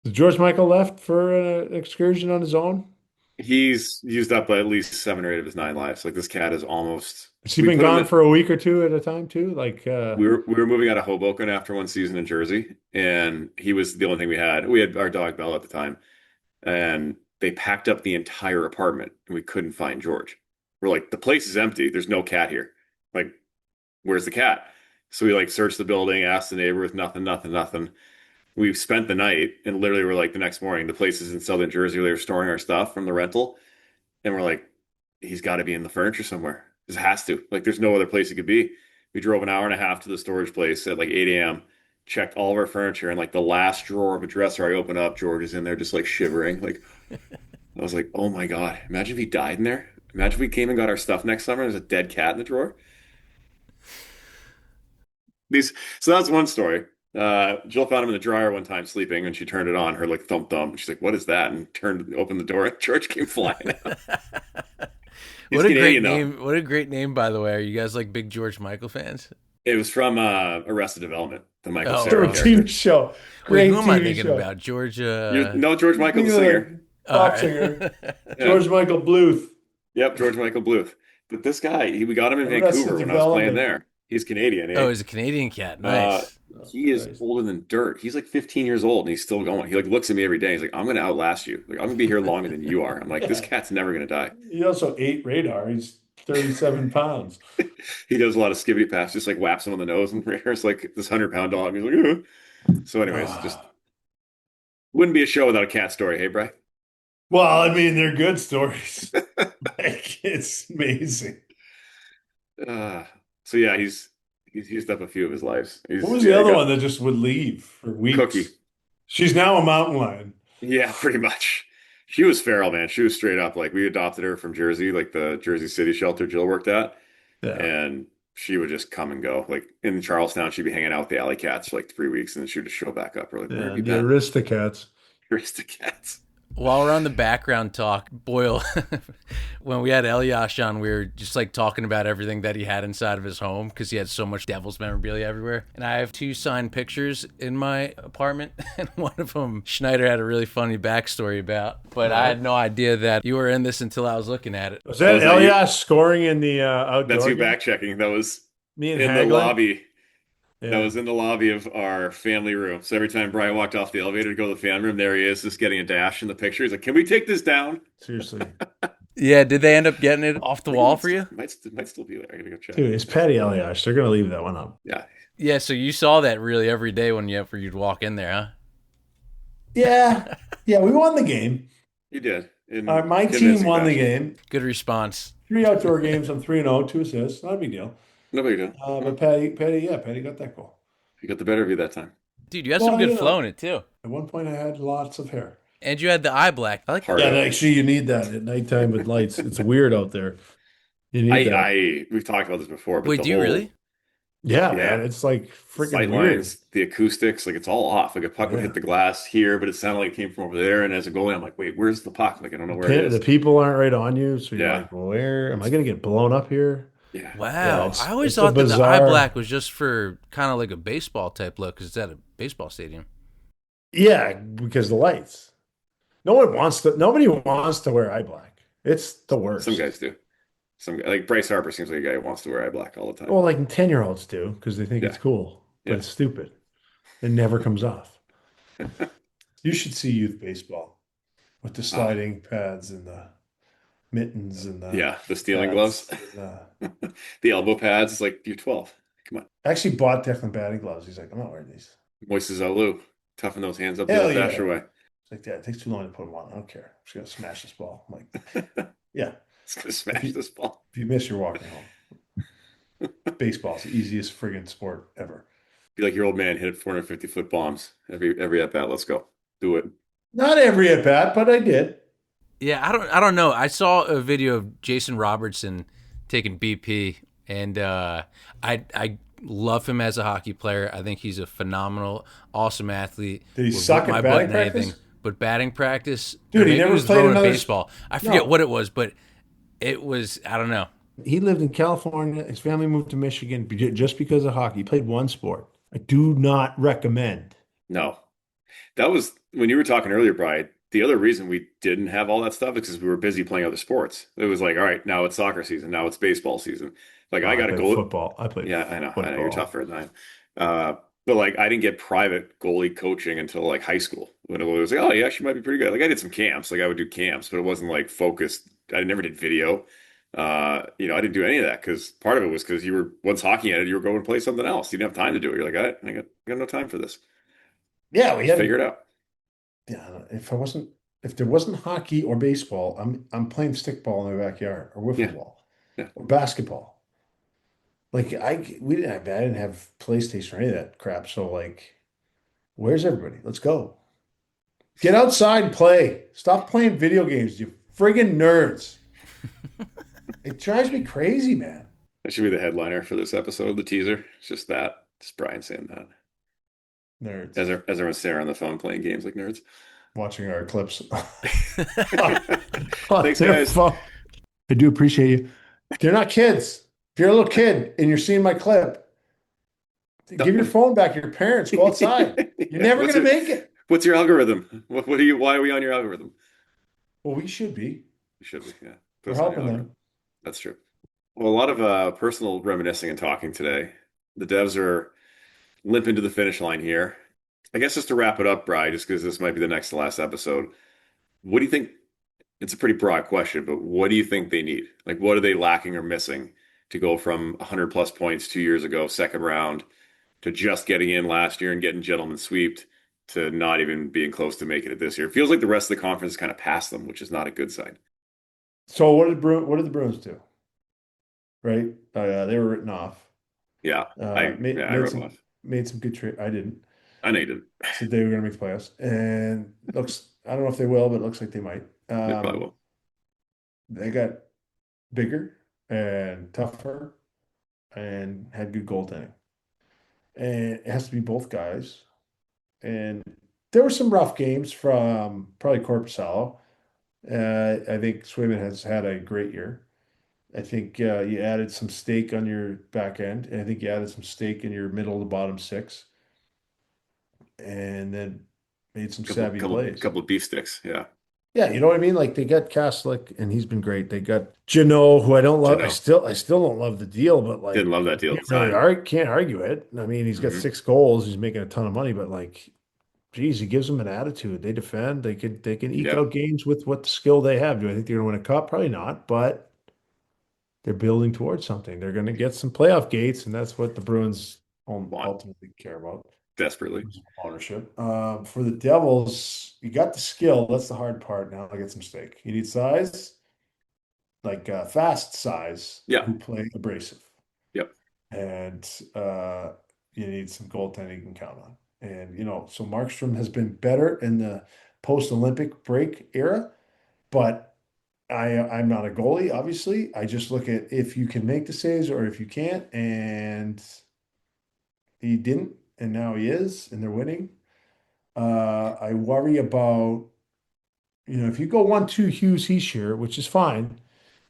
Speaker 1: Did George Michael left for an excursion on his own?
Speaker 2: He's used up at least 7 or 8 of his 9 lives. Like this cat is almost.
Speaker 1: Has he
Speaker 2: We
Speaker 1: been
Speaker 2: put him
Speaker 1: gone
Speaker 2: in.
Speaker 1: for a week or two at a time too? Like,
Speaker 2: We were moving out of Hoboken after one season in Jersey, and he was the only thing we had. We had our dog Bella at the time, and they packed up the entire apartment, and we couldn't find George. We're like, the place is empty. There's no cat here. Like, where's the cat? So we like searched the building, asked the neighbors, nothing. We spent the night, and literally we're like the next morning, the place is in Southern Jersey where they were storing our stuff from the rental. And we're like, he's got to be in the furniture somewhere. This has to. Like, there's no other place he could be. We drove an hour and a half to the storage place at like 8 a.m., checked all of our furniture, and like the last drawer of a dresser I open up, George is in there just like shivering. Like, I was like, oh my God, imagine if he died in there. Imagine if we came and got our stuff next summer and there's a dead cat in the drawer. These, so that's one story. Jill found him in the dryer one time sleeping, and she turned it on. Her like thump thump. She's like, "What is that?" And opened the door, and George came flying out. He's
Speaker 3: What a great
Speaker 2: Canadian though.
Speaker 3: name! What a great name, by the way. Are you guys like big George Michael fans?
Speaker 2: It was from Arrested Development, the Michael
Speaker 3: Oh,
Speaker 2: Cera
Speaker 1: Great
Speaker 3: okay.
Speaker 1: TV
Speaker 2: character.
Speaker 1: show.
Speaker 3: Wait,
Speaker 1: Great
Speaker 3: who am I
Speaker 1: TV
Speaker 3: thinking
Speaker 1: show.
Speaker 3: about? George.
Speaker 2: No, George Michael, the
Speaker 1: Think of
Speaker 2: singer.
Speaker 3: All
Speaker 1: pop singer.
Speaker 3: right.
Speaker 2: Yeah.
Speaker 1: George Michael Bluth.
Speaker 2: Yep, George Michael Bluth. But this guy, we got him in
Speaker 1: Arrested
Speaker 2: Vancouver when I was playing
Speaker 1: Development.
Speaker 2: there. He's Canadian,
Speaker 3: Oh,
Speaker 2: eh?
Speaker 3: he's a Canadian cat.
Speaker 2: Uh,
Speaker 3: Nice.
Speaker 1: Oh,
Speaker 2: he is
Speaker 1: Christ.
Speaker 2: older than dirt. He's like 15 years old and he's still going. He like looks at me every day. He's like, "I'm gonna outlast you. Like, I'm gonna be here longer than you are." I'm like, "This
Speaker 1: Yeah.
Speaker 2: cat's never gonna die."
Speaker 1: He also ate radar. He's 37 pounds.
Speaker 2: He does a lot of skibbity pass, just like whaps him on the nose and it's like this 100-pound dog. He's like, "Ugh." So, anyways, just
Speaker 1: Ah.
Speaker 2: wouldn't be a show without a cat story, hey, Bry?
Speaker 1: Well, I mean, they're good stories. Like, it's amazing.
Speaker 2: Uh, so yeah, he's used up a few of his lives.
Speaker 1: What was the other one that just would leave for weeks?
Speaker 2: Cookie.
Speaker 1: She's now a mountain lion.
Speaker 2: Yeah, pretty much. She was feral, man. She was straight up like we adopted her from Jersey, like the Jersey City shelter Jill worked at,
Speaker 1: Yeah.
Speaker 2: and she would just come and go. Like in Charlestown, she'd be hanging out with the alley cats for like 3 weeks, and then she would just show back up. We're like, "Where have you
Speaker 1: The
Speaker 2: been?"
Speaker 1: Aristocats.
Speaker 2: Aristocats.
Speaker 3: While we're on the background talk, Boyle, when we had Eliash on, we were just like talking about everything that he had inside of his home because he had so much Devils memorabilia everywhere. And I have 2 signed pictures in my apartment, and one of them Schneider had a really funny backstory about. But I had no idea that you were in this until I was looking at it.
Speaker 1: Was that
Speaker 2: Was that you?
Speaker 1: Elias scoring in the outdoor
Speaker 2: That's you
Speaker 1: game?
Speaker 2: back checking. That was
Speaker 1: Me and
Speaker 2: in the
Speaker 1: Hagler?
Speaker 2: lobby.
Speaker 1: Yeah.
Speaker 2: That was in the lobby of our family room. So every time Brian walked off the elevator to go to the family room, there he is, just getting a dash in the picture. He's like, "Can we take this down?"
Speaker 1: Seriously.
Speaker 3: Yeah, did they end up getting it off the wall for you?
Speaker 2: Might still be there. I gotta go check.
Speaker 1: Dude, it's Patty Elias. They're going to leave that one up.
Speaker 2: Yeah.
Speaker 3: Yeah, so you saw that really every day when you'd walk in there, huh?
Speaker 1: Yeah. Yeah, we won the game.
Speaker 2: You did. In
Speaker 1: My team
Speaker 2: convincing
Speaker 1: won the
Speaker 2: fashion.
Speaker 1: game.
Speaker 3: Good response.
Speaker 1: 3 outdoor games. I'm 3-0, 2 assists. Not a big deal.
Speaker 2: No big deal.
Speaker 1: But Patty got that goal.
Speaker 2: You got the better of you that time.
Speaker 3: Dude, you had
Speaker 1: Well,
Speaker 3: some good
Speaker 1: you know.
Speaker 3: flow in it, too.
Speaker 1: At one point, I had lots of hair.
Speaker 3: And you had the eye black. I like
Speaker 2: Hard
Speaker 1: Yeah,
Speaker 2: out.
Speaker 1: actually, you need that at nighttime with lights. It's weird out there. You need that.
Speaker 2: We've talked about this before, but
Speaker 3: Wait,
Speaker 2: the
Speaker 3: do you
Speaker 2: whole
Speaker 3: really?
Speaker 1: Yeah,
Speaker 2: Yeah.
Speaker 1: man. It's like freaking
Speaker 2: sight
Speaker 1: weird.
Speaker 2: lines, the acoustics, like it's all off. Like a puck would
Speaker 1: Yeah.
Speaker 2: hit the glass here, but it sounded like it came from over there. And as a goalie, I'm like, "Wait, where's the puck?" Like I don't know where it
Speaker 1: The
Speaker 2: is.
Speaker 1: people aren't right on you, so you're
Speaker 2: Yeah.
Speaker 1: like, well, where am I going to get blown up here?
Speaker 2: Yeah.
Speaker 3: Wow.
Speaker 1: it's-
Speaker 3: I always
Speaker 1: it's a
Speaker 3: thought that the eye
Speaker 1: bizarre-
Speaker 3: black was just for kind of like a baseball type look because it's at a baseball stadium.
Speaker 1: Yeah, because the lights. Nobody wants to wear eye black. It's the worst.
Speaker 2: Some guys do. Like Bryce Harper seems like a guy who wants to wear eye black all the time.
Speaker 1: Well, like 10-year-olds do because they think
Speaker 2: Yeah.
Speaker 1: it's cool, but
Speaker 2: Yeah.
Speaker 1: it's stupid. It never comes off. You should see youth baseball with the sliding pads and the mittens and the
Speaker 2: Yeah, the stealing
Speaker 1: pads
Speaker 2: gloves,
Speaker 1: and,
Speaker 2: the elbow pads. It's like you're 12. Come on,
Speaker 1: I actually bought Declan batting gloves. He's like, I'm not wearing these.
Speaker 2: moist as a loo. Toughen those hands up
Speaker 1: Hell
Speaker 2: the old-fashioned
Speaker 1: yeah.
Speaker 2: way.
Speaker 1: It's like, yeah, it takes too long to put them on. I don't care. I'm just gonna smash this ball. I'm like, yeah.
Speaker 2: It's gonna smash this ball.
Speaker 1: If you miss, you're walking home. Baseball's the easiest friggin' sport ever.
Speaker 2: Be like your old man, hit 450-foot bombs every at bat. Let's go, do it.
Speaker 1: Not every at bat, but I did.
Speaker 3: Yeah, I don't know. I saw a video of Jason Robertson taking BP, and I love him as a hockey player. I think he's a phenomenal, awesome athlete.
Speaker 1: Did he
Speaker 3: Would
Speaker 1: suck
Speaker 3: whip
Speaker 1: at
Speaker 3: my butt
Speaker 1: batting
Speaker 3: in
Speaker 1: practice?
Speaker 3: anything. But batting practice,
Speaker 1: Dude,
Speaker 3: or
Speaker 1: he
Speaker 3: maybe
Speaker 1: never
Speaker 3: it was
Speaker 1: played
Speaker 3: throwing
Speaker 1: another-
Speaker 3: baseball. I forget
Speaker 1: No.
Speaker 3: what it was, but it was, I don't know.
Speaker 1: He lived in California. His family moved to Michigan just because of hockey. He played one sport. I do not recommend.
Speaker 2: No, that was when you were talking earlier, Brian. The other reason we didn't have all that stuff is because we were busy playing other sports. It was like, all right, now it's soccer season. Now it's baseball season. Like I got to
Speaker 1: played
Speaker 2: go.
Speaker 1: football. I played
Speaker 2: Yeah, I know.
Speaker 1: football.
Speaker 2: You're tougher than I am. But like, I didn't get private goalie coaching until like high school when it was like, oh, you actually might be pretty good. Like I did some camps. Like I would do camps, but it wasn't like focused. I never did video. I didn't do any of that because part of it was because you were once hockey ended, you were going to play something else. You didn't have time to do it. You're like, I got no time for this.
Speaker 1: Yeah, we had
Speaker 2: Figure it out.
Speaker 1: Yeah, if there wasn't hockey or baseball, I'm playing stickball in my backyard or wiffle
Speaker 2: Yeah.
Speaker 1: ball
Speaker 2: Yeah.
Speaker 1: or basketball. Like I didn't have PlayStation or any of that crap. So like, where's everybody? Let's go. Get outside and play. Stop playing video games, you friggin' nerds. It drives me crazy, man.
Speaker 2: That should be the headliner for this episode, the teaser. It's just that. Just Brian saying that.
Speaker 1: Nerds.
Speaker 2: As everyone's sitting around the phone playing games like nerds.
Speaker 1: Watching our clips on
Speaker 2: Thanks,
Speaker 1: their
Speaker 2: guys.
Speaker 1: phone. I do appreciate you. They're not kids. If you're a little kid and you're seeing my clip, give your phone back to your parents. Go outside. You're
Speaker 2: Yeah.
Speaker 1: never going to make it.
Speaker 2: What's your algorithm? What are you? Why are we on your algorithm?
Speaker 1: Well, we should be.
Speaker 2: You should be. Yeah. Put
Speaker 1: We're
Speaker 2: us on your
Speaker 1: helping
Speaker 2: algorithm.
Speaker 1: them.
Speaker 2: That's true. Well, a lot of personal reminiscing and talking today. The devs are limping to the finish line here. I guess just to wrap it up, Bri, just because this might be the next to last episode. What do you think? It's a pretty broad question, but what do you think they need? Like, what are they lacking or missing to go from 100 plus points 2 years ago, second round, to just getting in last year and getting gentlemen sweeped to not even being close to making it this year? It feels like the rest of the conference kind of passed them, which is not a good sign.
Speaker 1: So what did the Bruins do? Right? They were written off.
Speaker 2: Yeah,
Speaker 1: Made
Speaker 2: I
Speaker 1: made
Speaker 2: wrote them
Speaker 1: some
Speaker 2: off.
Speaker 1: made some good trade. I didn't.
Speaker 2: I know you did.
Speaker 1: Said they were going to make the playoffs, and looks. I don't know if they will, but it looks like they might.
Speaker 2: They probably will.
Speaker 1: They got bigger and tougher and had good goaltending. And it has to be both guys. And there were some rough games from probably Corpusalo. I think Swayman has had a great year. I think you added some stake on your back end, and I think you added some stake in your middle to bottom six, and then made some
Speaker 2: Couple,
Speaker 1: savvy
Speaker 2: couple,
Speaker 1: plays.
Speaker 2: couple of beef sticks. Yeah,
Speaker 1: Yeah, you know what I mean? Like they got Kaslik, and he's been great. They got Janot, who I don't love.
Speaker 2: Janot.
Speaker 1: I still don't love the deal, but
Speaker 2: Didn't
Speaker 1: like
Speaker 2: love that deal at
Speaker 1: can't
Speaker 2: the
Speaker 1: really
Speaker 2: time.
Speaker 1: can't argue it. I mean, he's got
Speaker 2: Hmm.
Speaker 1: 6 goals. He's making a ton of money, but like, geez, he gives them an attitude. They defend. They can eke
Speaker 2: Yeah,
Speaker 1: out games with what skill they have. Do I think they're going to win a cup? Probably not, but they're building towards something. They're going to get some playoff gates, and that's what the Bruins
Speaker 2: want
Speaker 1: ultimately care about.
Speaker 2: desperately.
Speaker 1: Ownership. For the Devils, you got the skill. That's the hard part. Now I get some stake. You need size, like fast size,
Speaker 2: Yeah,
Speaker 1: who play abrasive,
Speaker 2: yep.
Speaker 1: and you need some goaltending you can count on. And so Markstrom has been better in the post-Olympic break era, but I'm not a goalie, obviously. I just look at if you can make the saves or if you can't, and he didn't, and now he is, and they're winning. I worry about, if you go 1-2 Hughes Heischer, which is fine,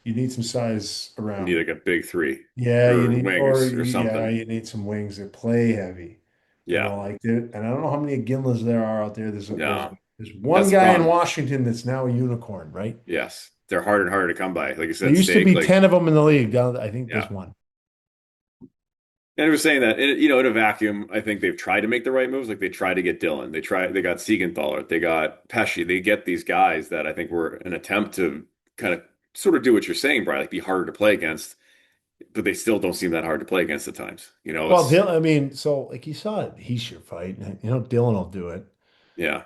Speaker 1: you need some size
Speaker 2: You need
Speaker 1: around.
Speaker 2: like a big three
Speaker 1: Yeah, you
Speaker 2: or
Speaker 1: need, or
Speaker 2: wings or
Speaker 1: yeah,
Speaker 2: something.
Speaker 1: you need some wings that play heavy.
Speaker 2: Yeah,
Speaker 1: Like and I don't know how many Ginlas there are out there.
Speaker 2: no,
Speaker 1: There's one
Speaker 2: that's the
Speaker 1: guy in
Speaker 2: problem.
Speaker 1: Washington that's now a unicorn, right?
Speaker 2: Yes, they're harder and harder to come by. Like you
Speaker 1: There
Speaker 2: said,
Speaker 1: used to
Speaker 2: steak.
Speaker 1: be
Speaker 2: Like
Speaker 1: 10 of them in the league. Now I think
Speaker 2: yeah,
Speaker 1: there's one.
Speaker 2: and I was saying that in a vacuum, I think they've tried to make the right moves. Like they tried to get Dylan. They got Siegenthaler. They got Pesci. They get these guys that I think were an attempt to kind of sort of do what you're saying, Brian, like be harder to play against, but they still don't seem that hard to play against at times.
Speaker 1: Well,
Speaker 2: It's
Speaker 1: I mean, so like you saw it, Heischer fight. Dylan will do it.
Speaker 2: yeah,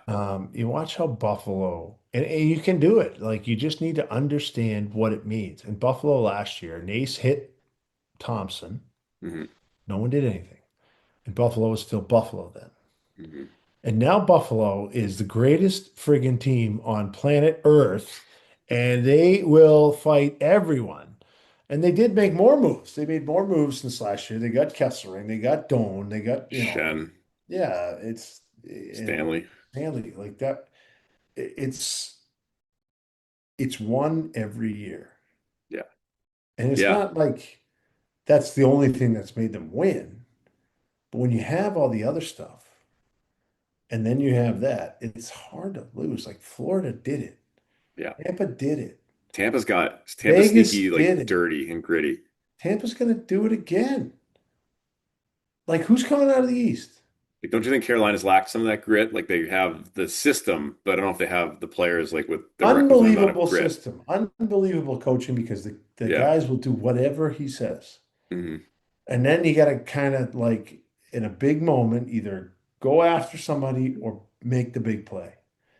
Speaker 1: You watch how Buffalo, and you can do it. Like you just need to understand what it means. In Buffalo last year, Nace hit Thompson.
Speaker 2: hmm
Speaker 1: No one did anything. And Buffalo was still Buffalo then.
Speaker 2: hmm
Speaker 1: And now Buffalo is the greatest friggin' team on planet Earth, and they will fight everyone. And they did make more moves. They made more moves since last year. They got Kessering, they got Doan, they got,
Speaker 2: Shen,
Speaker 1: yeah, and
Speaker 2: Stanley,
Speaker 1: Stanley like that. It's one every year.
Speaker 2: yeah,
Speaker 1: And it's
Speaker 2: yeah,
Speaker 1: not like that's the only thing that's made them win. But when you have all the other stuff, and then you have that, it's hard to lose. Like Florida did it.
Speaker 2: yeah.
Speaker 1: Tampa did it.
Speaker 2: Tampa's
Speaker 1: Vegas
Speaker 2: sneaky,
Speaker 1: did
Speaker 2: like
Speaker 1: it.
Speaker 2: dirty and gritty.
Speaker 1: Tampa's going to do it again. Like who's coming out of the East?
Speaker 2: Like, don't you think Carolina's lacked some of that grit? Like they have the system, but I don't know if they have the players like with the requisite amount of
Speaker 1: Unbelievable
Speaker 2: grit.
Speaker 1: system. Unbelievable coaching because the
Speaker 2: Yeah.
Speaker 1: guys will do whatever he says.
Speaker 2: Hmm.
Speaker 1: And then you got to kind of like in a big moment either go after somebody or make the big play.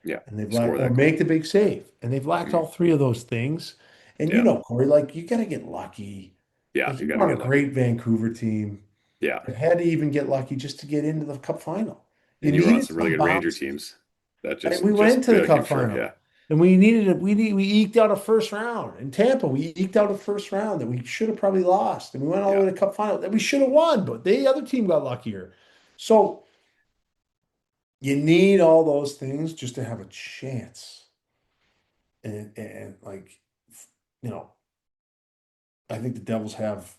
Speaker 2: Yeah.
Speaker 1: And they've
Speaker 2: Score
Speaker 1: lacked, or
Speaker 2: that goal.
Speaker 1: make the big save. And they've lacked
Speaker 2: Hmm.
Speaker 1: all three of those things. And
Speaker 2: Yeah.
Speaker 1: Corey, like you got to get lucky.
Speaker 2: Yeah.
Speaker 1: Like
Speaker 2: You
Speaker 1: you
Speaker 2: got
Speaker 1: were
Speaker 2: to
Speaker 1: on a
Speaker 2: get lucky.
Speaker 1: great Vancouver team.
Speaker 2: Yeah.
Speaker 1: You had to even get lucky just to get into the Cup final. You
Speaker 2: And you were on
Speaker 1: needed
Speaker 2: some really
Speaker 1: some
Speaker 2: good Ranger
Speaker 1: bounces.
Speaker 2: teams that
Speaker 1: And we went
Speaker 2: just
Speaker 1: into the
Speaker 2: came
Speaker 1: Cup
Speaker 2: short.
Speaker 1: final.
Speaker 2: Yeah.
Speaker 1: And we needed it. We eked out a first round in Tampa. We eked out a first round that we should have probably lost, and we went all the
Speaker 2: Yeah,
Speaker 1: way to Cup final that we should have won, but the other team got luckier. So you need all those things just to have a chance. And like, you know, I think the Devils have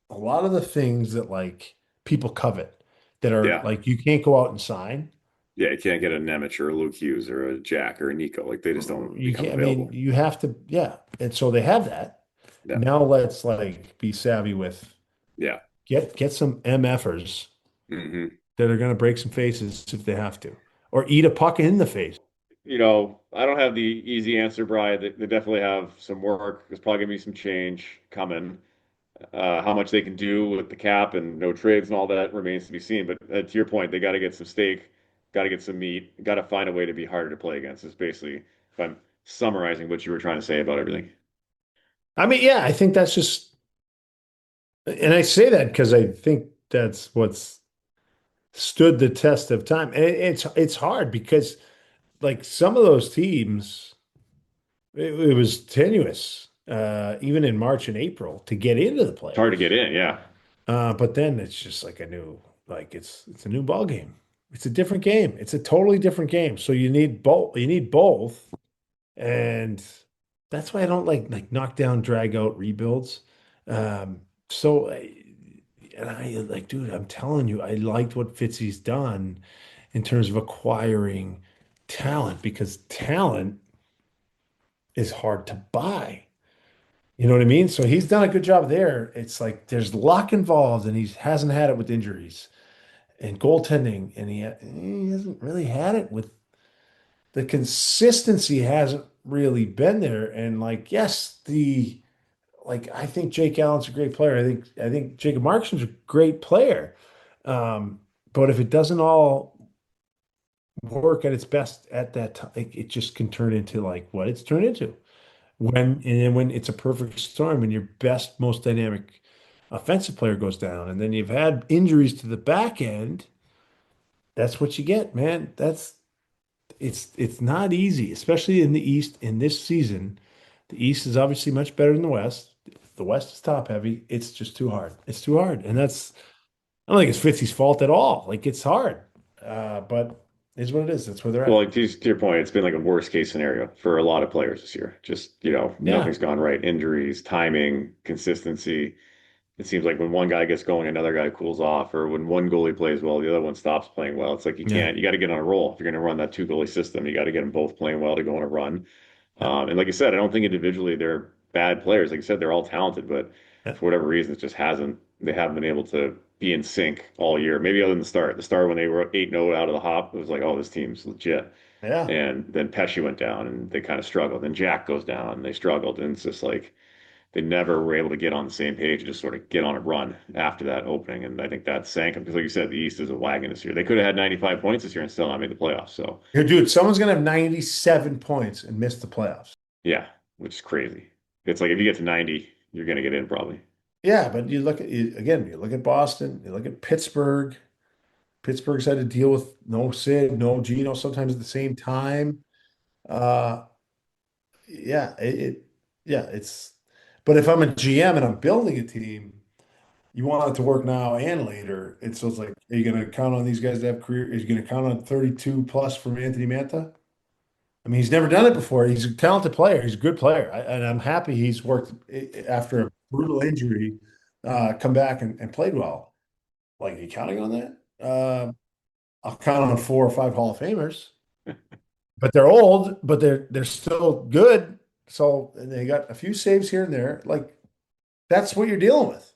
Speaker 1: a lot of the things that like people covet that are
Speaker 2: yeah,
Speaker 1: like you can't go out and sign.
Speaker 2: yeah. You can't get a Nemec or a Luke Hughes or a Jack or a Nico. Like they just don't
Speaker 1: You
Speaker 2: become
Speaker 1: can't, I mean,
Speaker 2: available.
Speaker 1: you have to, yeah. And so they have that.
Speaker 2: Yeah,
Speaker 1: Now let's like be savvy with
Speaker 2: yeah.
Speaker 1: get some MFers
Speaker 2: Hmm.
Speaker 1: that are going to break some faces if they have to, or eat a puck in the face.
Speaker 2: I don't have the easy answer, Brian. They definitely have some work. There's probably gonna be some change coming. How much they can do with the cap and no trades and all that remains to be seen. But to your point, they got to get some steak, got to get some meat, got to find a way to be harder to play against. Is basically if I'm summarizing what you were trying to say about everything.
Speaker 1: I mean, yeah, I think that's just, and I say that because I think that's what's stood the test of time. And it's hard because like some of those teams, it was tenuous, even in March and April to get into the
Speaker 2: It's hard to
Speaker 1: playoffs.
Speaker 2: get in, yeah.
Speaker 1: But then it's just like a new, like it's a new ball game. It's a different game. It's a totally different game. So you need both. You need both, and that's why I don't like knock down, drag out rebuilds. Um, so, and I like, dude, I'm telling you, I liked what Fitzy's done in terms of acquiring talent because talent is hard to buy. You know what I mean? So he's done a good job there. It's like there's luck involved, and he hasn't had it with injuries and goaltending, and he hasn't really had it with the consistency hasn't really been there. And like, yes, the like I think Jake Allen's a great player. I think Jacob Markstrom's a great player. But if it doesn't all work at its best at that time, it just can turn into like what it's turned into. And then when it's a perfect storm and your best, most dynamic offensive player goes down, and then you've had injuries to the back end, that's what you get, man. It's not easy, especially in the East in this season. The East is obviously much better than the West. The West is top heavy. It's just too hard. It's too hard. And I don't think it's Fitzy's fault at all. Like it's hard. But it's what it is. That's where they're
Speaker 2: Well,
Speaker 1: at.
Speaker 2: like to your point, it's been like a worst case scenario for a lot of players this year. Just,
Speaker 1: Yeah.
Speaker 2: nothing's gone right. Injuries, timing, consistency. It seems like when one guy gets going, another guy cools off, or when one goalie plays well, the other one stops playing well. It's like
Speaker 1: Yeah.
Speaker 2: you got to get on a roll. If you're going to run that two goalie system, you got to get them both playing well to go on a run.
Speaker 1: Yeah.
Speaker 2: And like I said, I don't think individually they're bad players. Like I said, they're all talented, but
Speaker 1: Yeah.
Speaker 2: for whatever reason, they haven't been able to be in sync all year. Maybe other than the start. The start when they were 8-0 out of the hop, it was like, oh, this team's legit.
Speaker 1: Yeah.
Speaker 2: And then Pesci went down and they kind of struggled. Then Jack goes down and they struggled. And it's just like, they never were able to get on the same page and just sort of get on a run after that opening. And I think that sank them because, like you said, the East is a wagon this year. They could have had 95 points this year and still not made the playoffs. So,
Speaker 1: Here, dude, someone's gonna have 97 points and miss the playoffs.
Speaker 2: yeah, which is crazy. It's like if you get to 90, you're going to get in probably.
Speaker 1: Yeah, but you look at Boston, you look at Pittsburgh. Pittsburgh's had to deal with no Sid, no Gino, sometimes at the same time. Uh, yeah, yeah, but if I'm a GM and I'm building a team, you want it to work now and later. It's like, are you going to count on these guys to have career? Are you going to count on 32 plus from Anthony Manta? I mean, he's never done it before. He's a talented player. He's a good player. And I'm happy he's worked after a brutal injury, come back and played well. Like, are you counting on that? I'll count on 4 or 5 Hall of Famers, but they're old, but they're still good. So and they got a few saves here and there. Like that's what you're dealing with.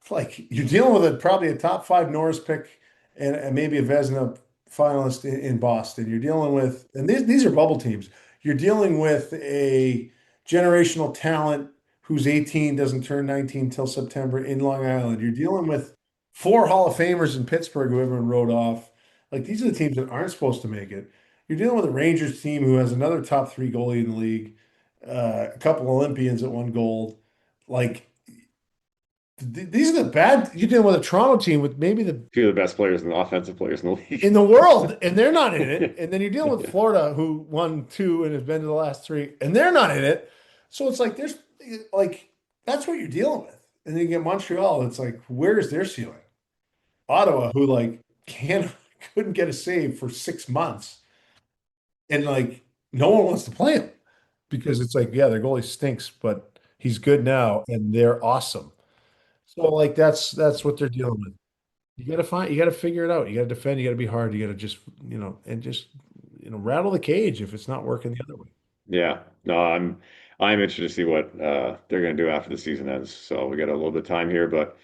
Speaker 1: Like you're dealing with probably a top 5 Norris pick and maybe a Vezina finalist in Boston. You're dealing with, and these are bubble teams. You're dealing with a generational talent who's 18, doesn't turn 19 till September in Long Island. You're dealing with 4 Hall of Famers in Pittsburgh who everyone wrote off. Like these are the teams that aren't supposed to make it. You're dealing with a Rangers team who has another top 3 goalie in the league, a couple Olympians that won gold. Like these are the bad. You're dealing with a Toronto team with maybe the
Speaker 2: Two of the best players and offensive players in the league.
Speaker 1: in the world, and they're not in it. And then you're dealing with Florida, who won 2 and has been to the last 3, and they're not in it. So it's like there's like that's what you're dealing with. And then you get Montreal. It's like where is their ceiling? Ottawa, who like couldn't get a save for 6 months, and like no one wants to play him because it's like yeah, their goalie stinks, but he's good now, and they're awesome. So like that's what they're dealing with. You got to figure it out. You got to defend, you got to be hard, you got to just, and just, rattle the cage if it's not working the other way.
Speaker 2: Yeah, no, I'm interested to see what they're going to do after the season ends. So we got a little bit of time here, but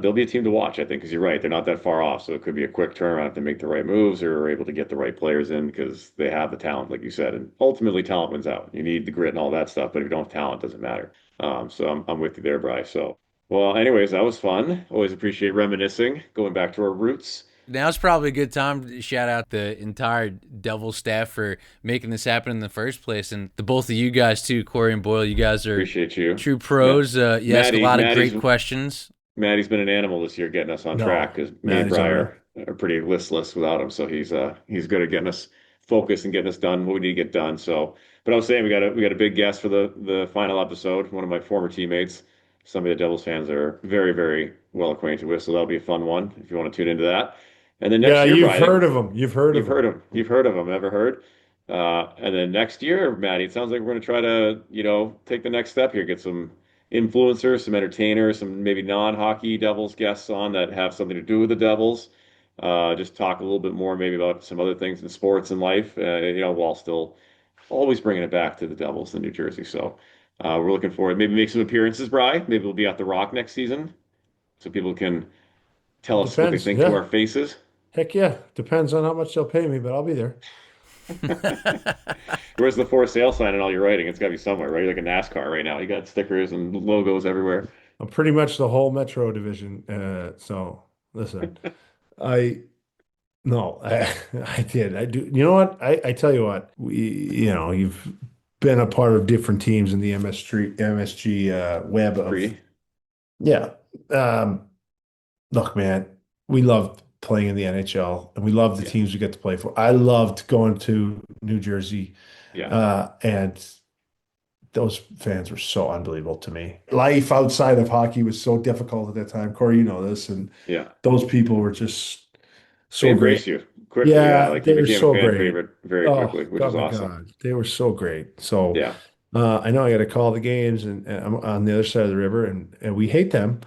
Speaker 2: they'll be a team to watch, I think, because you're right. They're not that far off. So it could be a quick turnaround if they make the right moves or are able to get the right players in because they have the talent, like you said. And ultimately, talent wins out. You need the grit and all that stuff, but if you don't have talent, it doesn't matter. So I'm with you there, Bryce. So, well, anyways, that was fun. Always appreciate reminiscing, going back to our roots.
Speaker 3: Now's probably a good time to shout out the entire Devil staff for making this happen in the first place, and the both of you guys too, Cory and Boyle. You guys are
Speaker 2: Appreciate you.
Speaker 3: true pros. You ask a lot of great questions.
Speaker 2: Maddie's been an animal this year getting us on track because me and Brian are pretty listless without him. So he's good at getting us focused and getting us done what we need to get done. So, but I was saying we got a big guest for the final episode. One of my former teammates, somebody the Devils fans are very, very well acquainted with. So that'll be a fun one if you want to tune into that. And then next year,
Speaker 1: you've
Speaker 2: Brian,
Speaker 1: heard of him. You've heard of him.
Speaker 2: You've heard of him. Ever heard? And then next year, Maddie, it sounds like we're going to try to, take the next step here, get some influencers, some entertainers, some maybe non-hockey Devils guests on that have something to do with the Devils. Just talk a little bit more maybe about some other things in sports and life, while still always bringing it back to the Devils in New Jersey. So we're looking forward. Maybe make some appearances, Bri. Maybe we'll be at the Rock next season so people can tell us what they think to our faces.
Speaker 1: Heck yeah. Depends on how much they'll pay me, but I'll be there.
Speaker 2: Where's the for sale sign and all your writing? It's got to be somewhere, right? You're like a NASCAR right now. You got stickers and logos everywhere.
Speaker 1: I'm pretty much the whole Metro division. So listen, I no, I did. I do. You know what? I tell you what, you've been a part of different teams in the MSG web of
Speaker 2: Free.
Speaker 1: Yeah. Look, man, we loved playing in the NHL and we loved the teams we get to play for. I loved going to New Jersey.
Speaker 2: Yeah.
Speaker 1: And those fans were so unbelievable to me. Life outside of hockey was so difficult at that time. Cory, you know this. And those people were just so great.
Speaker 2: You quickly.
Speaker 1: Yeah,
Speaker 2: like
Speaker 1: they
Speaker 2: you
Speaker 1: were
Speaker 2: became
Speaker 1: so
Speaker 2: a fan
Speaker 1: great.
Speaker 2: favorite very quickly, which is awesome.
Speaker 1: God, they were so great. So
Speaker 2: Yeah.
Speaker 1: I know I got to call the games and I'm on the other side of the river and we hate them.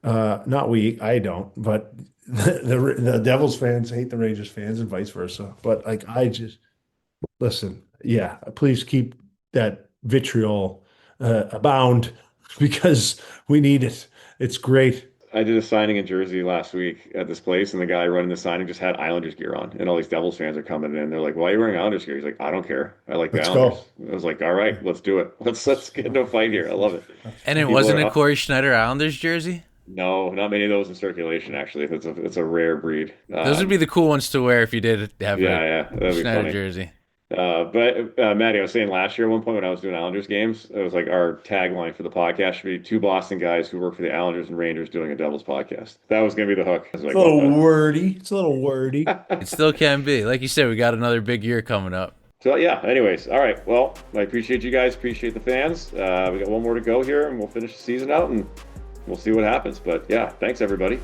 Speaker 1: Not we, I don't, but the Devils fans hate the Rangers fans and vice versa. But like, I just listen. Yeah, please keep that vitriol abound because we need it. It's great.
Speaker 2: I did a signing in Jersey last week at this place, and the guy running the signing just had Islanders gear on, and all these Devils fans are coming in. They're like, "Why are you wearing Islanders gear?" He's like, "I don't care. I like the
Speaker 1: Let's
Speaker 2: Islanders."
Speaker 1: go.
Speaker 2: I was like, "All right, let's do it. Let's get into a fight here. I love it."
Speaker 3: And it wasn't a Cory Schneider Islanders jersey?
Speaker 2: No, not many of those in circulation. Actually, it's a rare breed.
Speaker 3: Those would be the cool ones to wear if you did have
Speaker 2: that'd be
Speaker 3: Schneider
Speaker 2: funny.
Speaker 3: jersey.
Speaker 2: But Maddie, I was saying last year at one point when I was doing Islanders games, it was like our tagline for the podcast should be 2 Boston guys who work for the Islanders and Rangers doing a Devils podcast. That was going to be the hook. I was like,
Speaker 1: It's a little wordy. It's a little wordy.
Speaker 3: It still can be. Like you said, we got another big year coming up.
Speaker 2: So yeah, anyways, all right. Well, I appreciate you guys. Appreciate the fans. We got one more to go here and we'll finish the season out and we'll see what happens. But yeah, thanks everybody.